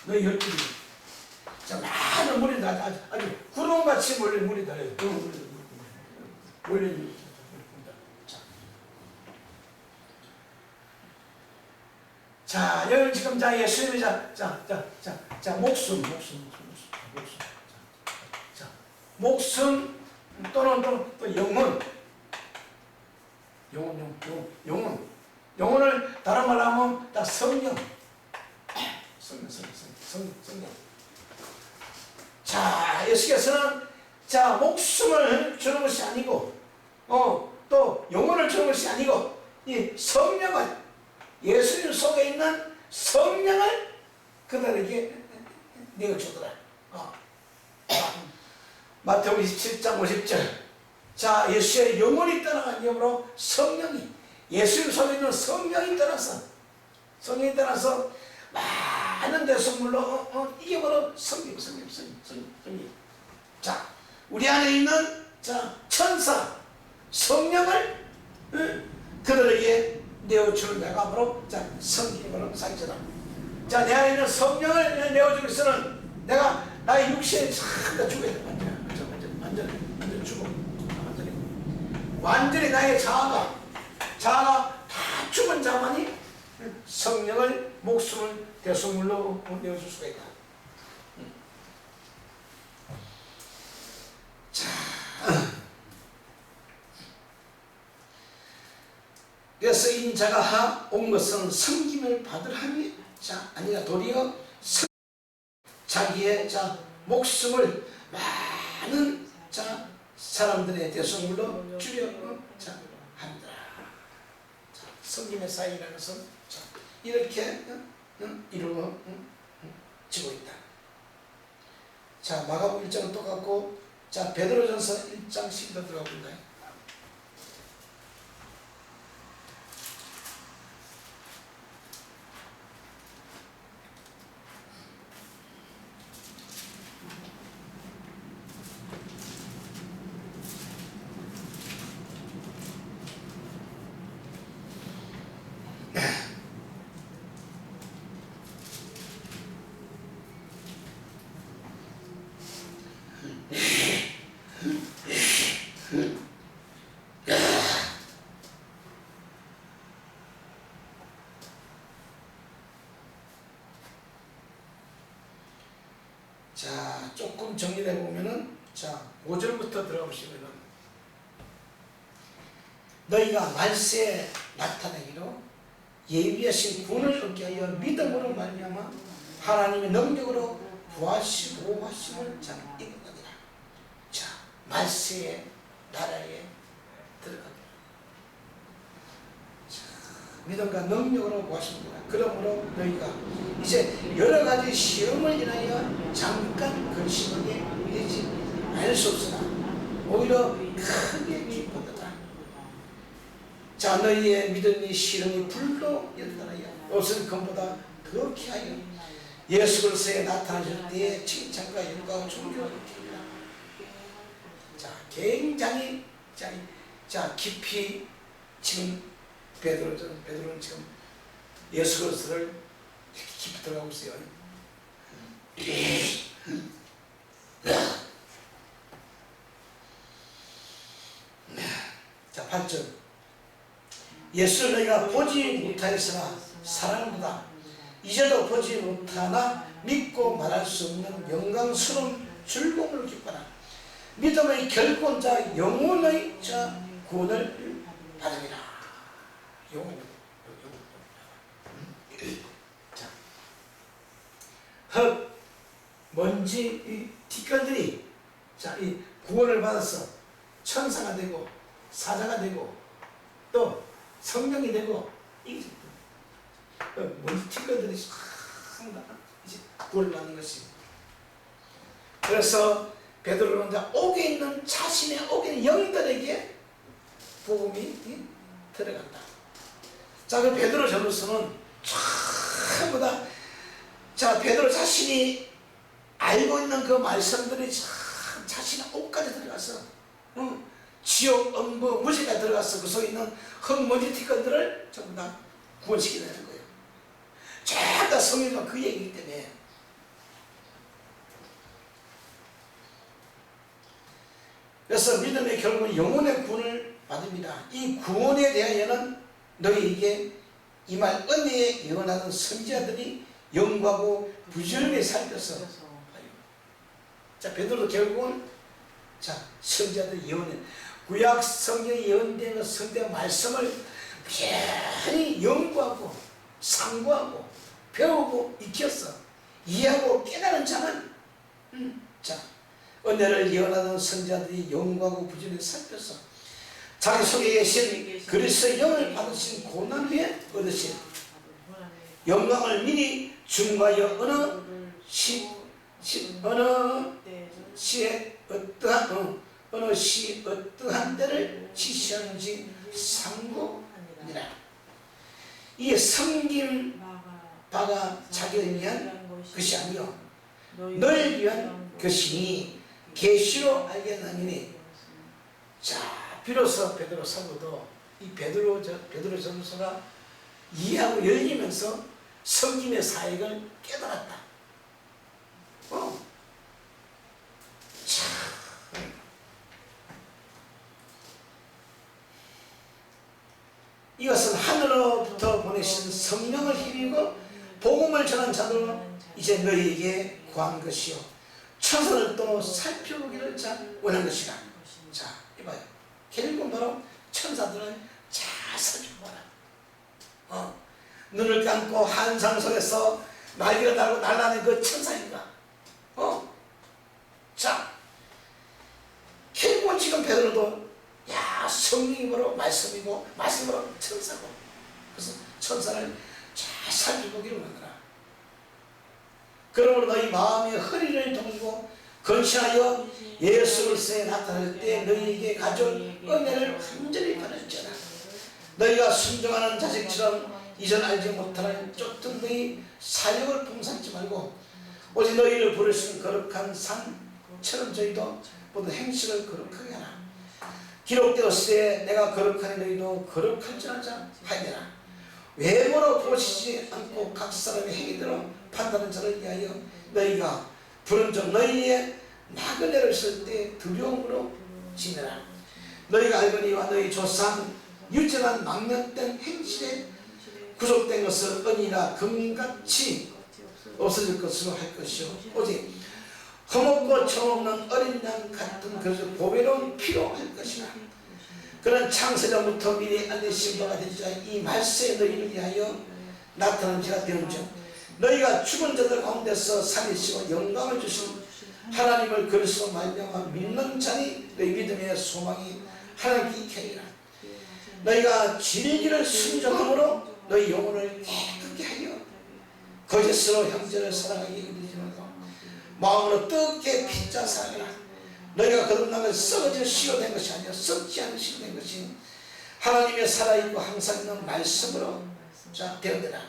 너희 열두 많은 물이 아주 구름같이 몰린 물이 달려요. 몰린 여기 지금 예수님이 목숨 또는 또 영혼을 다른 말로 하면 다 성령. 예수께서는 목숨을 주는 것이 아니고 또 영혼을 주는 것이 아니고 이 성령을 예수님 속에 있는 성령을 그들에게 내어주더라. 마태복음 27장 50절 예수의 영혼이 떠나간 이유로 성령이 예수님 속에 있는 성령이 떠나서 많은 대성물로 이게 바로 성령. 우리 안에 있는 천사 성령을 그들에게 내어주는 자가 바로 자 성김으로 사기잖아. 자, 내 안에 있는 성령을 내어주기 위해서는 내가 나의 육신에 참 죽어야 돼. 완전 죽어. 완전히 나의 자아가 다 죽은 자만이 성령을 목숨을 대속물로 내어줄 수가 있다. 자, 그래서 인자가 온 것은 섬김을 받으려 함이 아니라 도리어 자기의 목숨을 많은 사람들의 대속물로 주려 합니다. 섬김의 사역이라는 것은 이렇게 이루어지고 있다. 자, 마가복음 1장은 똑같고, 자, 베드로전서 1장 12절 들어가 본다. 자, 조금 정리를 해보면은, 자, 5절부터 들어가 보시면은, 너희가 말세에 나타내기로 예비하신 구원을 얻게 하여 믿음으로 말미암아 하나님의 능력으로 보호하심을 입으느니라. 자, 말세의 나라에 들어가게. 믿음과 능력으로 보호하십니다. 그러므로 너희가 이제 여러 가지 시험을 인하여 잠깐 근심하게 되지 않을 수 없으나 오히려 크게 기쁘도다. 자, 너희의 믿음이 시험이 불로 연단하여 옷은 금보다 더럽게 하여 예수 그리스도에 나타나실 때에 칭찬과 영광과 존경을 드립니다. 자, 굉장히 깊이 지금 베드로는 지금 예수 그리스도를 깊이 들어가고 있어요. 자, 8절. 예수를 너희가 보지 못하였으나 사랑보다 이제도 보지 못하나 믿고 말할 수 없는 영광스러운 즐거움을 기뻐라. 믿음의 결권자 영혼의 구원을 받으리라. 자, 흙, 먼지, 이 티끌들이 이 구원을 받아서 천사가 되고 사자가 되고 또 성령이 되고 이 먼지 티끌들이 이제 구원을 받는 것입니다. 그래서 베드로는 옥에 있는 자신의 옥에 있는 영들에게 복음이 들어간다. 자, 그 베드로 전후서는 전부 다 베드로 자신이 알고 있는 그 말씀들이 자신의 옥까지 들어가서 지옥, 음부, 무지가 들어가서 그 속에 있는 흙먼지 티끌들을 전부 다 구원시키는 거예요. 전부 다 성경과 그 얘기이기 때문에. 그래서 믿음의 결국은 영혼의 구원을 받습니다. 이 구원에 대하여는 너희에게 임할 은혜에 예언하는 선지자들이 영구하고 부지런히 살펴서 자, 베드로도 결국은 선지자들이 예언해 구약 성경에 예언된 성경 말씀을 편히 연구하고 상고하고 배우고 익혀서 이해하고 깨달은 자는 은혜를 예언하는 선지자들이 영구하고 부지런히 살펴서 자기 속에 계신 그리스도의 영을 받으신 고난 후에 얻으신 영광을 미리 중과하여 어느 시에 어떠한 때를 지시하는지 상고하니라. 이 섬김 바가 자기를 위한 것이 아니요 너를 위한 것이니 계시로 알겠나니. 자, 비로소 베드로 사도도 이 베드로 전서가 이해하고 열리면서 성김의 사역을 깨달았다. 이것은 하늘로부터 보내신 성령을 힘입고 복음을 전한 자들로 이제 너희에게 구한 것이요 천사를 또 살펴보기를 원한 것이라. 자, 이봐요. 결국 바로 천사들은 잘 살펴보라. 눈을 감고 한상 속에서 날개를 달고 날아다니는 그 천사인가? 자, 결국은 지금 베드로도 성령이므로 말씀이고 말씀으로 천사고, 그래서 천사를 잘 살펴보기를 원하노라. 그러므로 너희 마음의 허리를 동이고 건치하여 예수 그리스도에 나타날 때 너희에게 가져올 은혜를 완전히 받을지어다. 너희가 순종하는 자식처럼 이전 알지 못하는 쫓던 너희 사역을 봉사하지 말고 오직 너희를 부르신 거룩한 상처럼 저희도 모두 행실을 거룩하게 하라. 기록되었으되 내가 거룩하니 너희도 거룩할지어다 하니라. 외모로 보시지 않고 각 사람의 행위대로 판단하는 자를 위하여 너희가 부른 적 너희의 나그네를 쓸 때 두려움으로 지내라. 너희가 알거니와 너희 조상 유전한 망령된 행실에 구속된 것을 은이나 금같이 없어질 것으로 할 것이요 오직 흠없고 정없는 어린 양 같은 그 보배로운 피로 할 것이라. 그는 창세전부터 미리 알리신 바가 된 자 이 말세에 너희를 위하여 나타난 지가 되온즉 너희가 죽은 자들 가운데서 살리시고 영광을 주신 하나님을 그리스도 말미암아 믿는 자니 너희 믿음의 소망이 하나님께 있게 하리라. 너희가 진리를 순종함으로 너희 영혼을 깨끗게 하여 거짓으로 형제를 사랑하기 이르지 말고 마음으로 뜨겁게 빚자 사랑하라. 너희가 거듭나면 썩어질 씨가 된 것이 아니라 썩지 않은 씨가 된 것이 하나님의 살아있고 항상 있는 말씀으로 되어되라.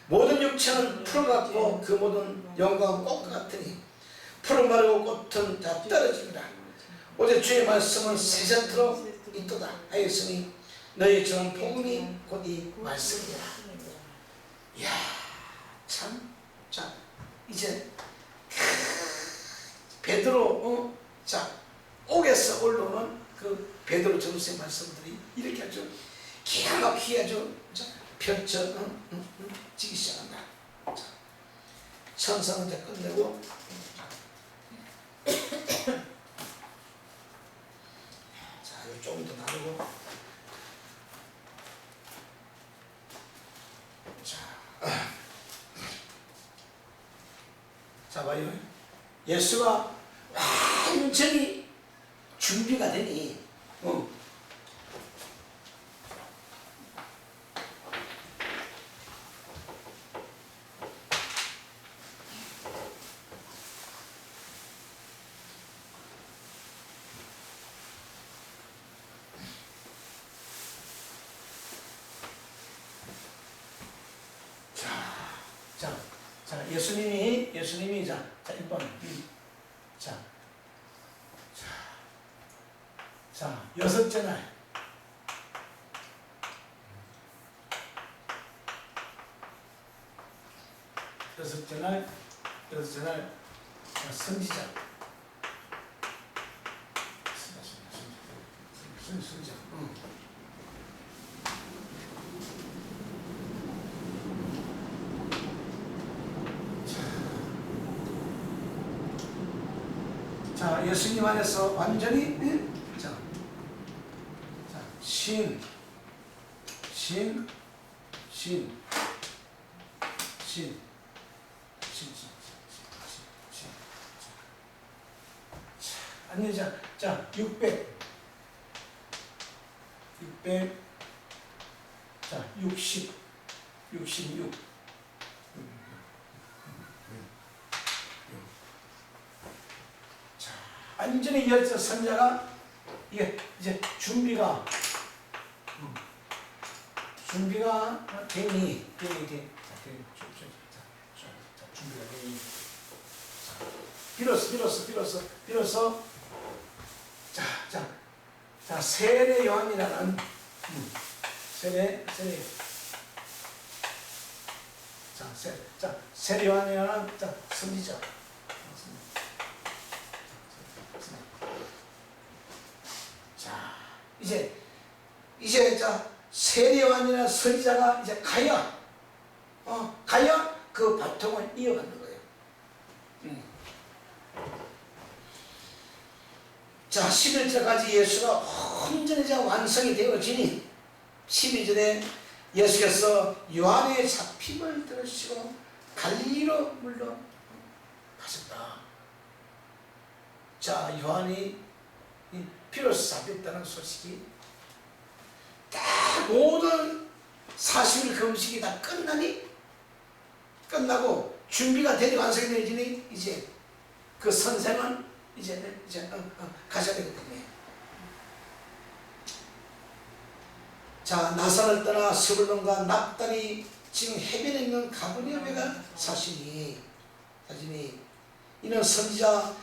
모든 육체는 풀 같고 그 모든 영광은 꽃과 같으니 풀은 마르고 꽃은 다 떨어지리라. 오직 주의 말씀은 세세토록 있도다 하였으니 너희 전한 복음이 곧 이 말씀이라. 이야, 참, 자, 이제 베드로, 자, 옥에서 올라오는 그 베드로 전서의 말씀들이 이렇게 아주 기가 막히게 아주 펼쳐지기 시작한다. 자, 천사는 이제 끝내고 자, 이거 조금 더 나누고 자, 봐요. 예수가 완전히 준비가 되니 예수님이 자 1번 자 여섯째 날 선지자 자, 예수님 안에서 완전히 신 아니 자 600 자 60 66 자 완전히 여자 선자가 이게 이제 준비가 되니 준비가 되니 비로소 자 자, 세례 요한이라는 세례 세례 요한이라는 선지자. 자, 이제 자 세례 요한이라는 선지자가 이제 가야 그 바통을 이어가는 거예요. 자, 11절까지 예수가 온전히 완성이 되어지니 12절에 예수께서 요한의 잡힘을 들으시고 갈릴리로 물러가셨다. 자, 요한이 비로소 잡혔다는 소식이 다 모든 40일 금식이 다 끝나고 준비가 되니 완성이 되어지니 이제 그 선생은 이제 가셔야 되기 때문에 자, 나사를 떠나 스불론과 납달이 지금 해변에 있는 가버나움에 사시니 이는 선지자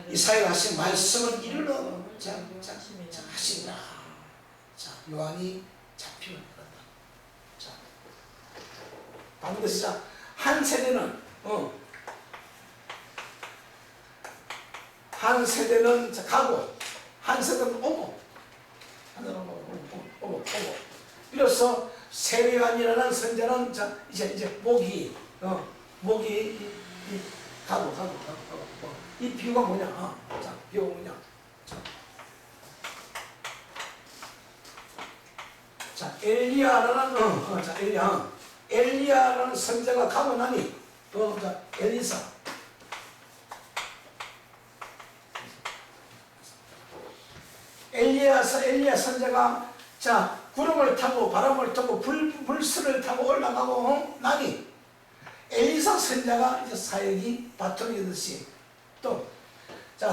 이사야가 하신 말씀을 이루러 하신다. 자, 요한이 잡히면 그런다. 자, 반드시 한 세대는 가고 한 세대는 오고 비로소 세례 요한이라는 선자는 이제 목이 가고 이 비유가 뭐냐? 자, 비유가 뭐냐? 자, 엘리야라는 선자가 가고 나니 엘리야 선자가 구름을 타고 바람을 타고 불수를 타고 올라가고 나니 엘리사 선자가 이제 사역이 바통이 되듯이 또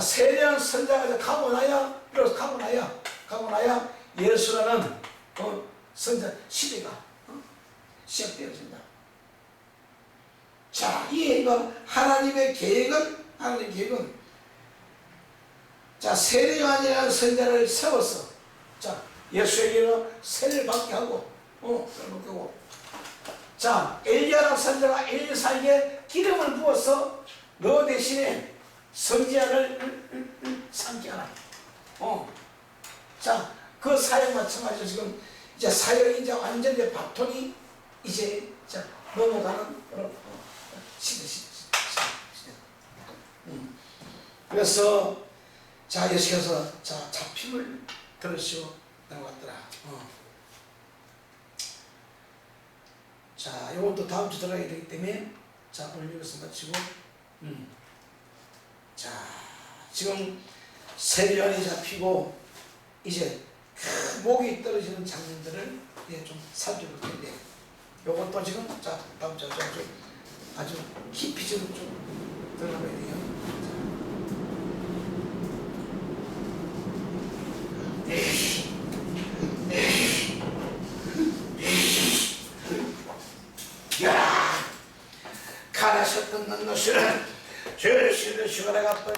세례 선자가 가고 나야 예수라는 선자 시대가 시작되어진다. 자, 이거 하나님의 계획은 세례 요한이라는 선자를 세워서 예수에게는 세례를 받게 하고 엘리야라는 선자가 엘리사에게 기름을 부어서 너 대신에 선지자를 삼게 하라. 그 사역 마찬가지로 지금 이제 사역이 이제 완전히 바톤이 이제 넘어가는 시대. 그래서 예수께서 잡힘을 들으시고 나왔더라. 자, 이것도 다음 주 들어가야 되기 때문에 오늘 여기서 마치고 자, 지금 세례 요한이 잡히고 이제 목이 떨어지는 장면들을 좀 살펴볼 텐데 이것도 지금 다음 주 아주 깊이 좀 들어가야 돼요. 가라셨던 것을 주시를 쉬어라 갔던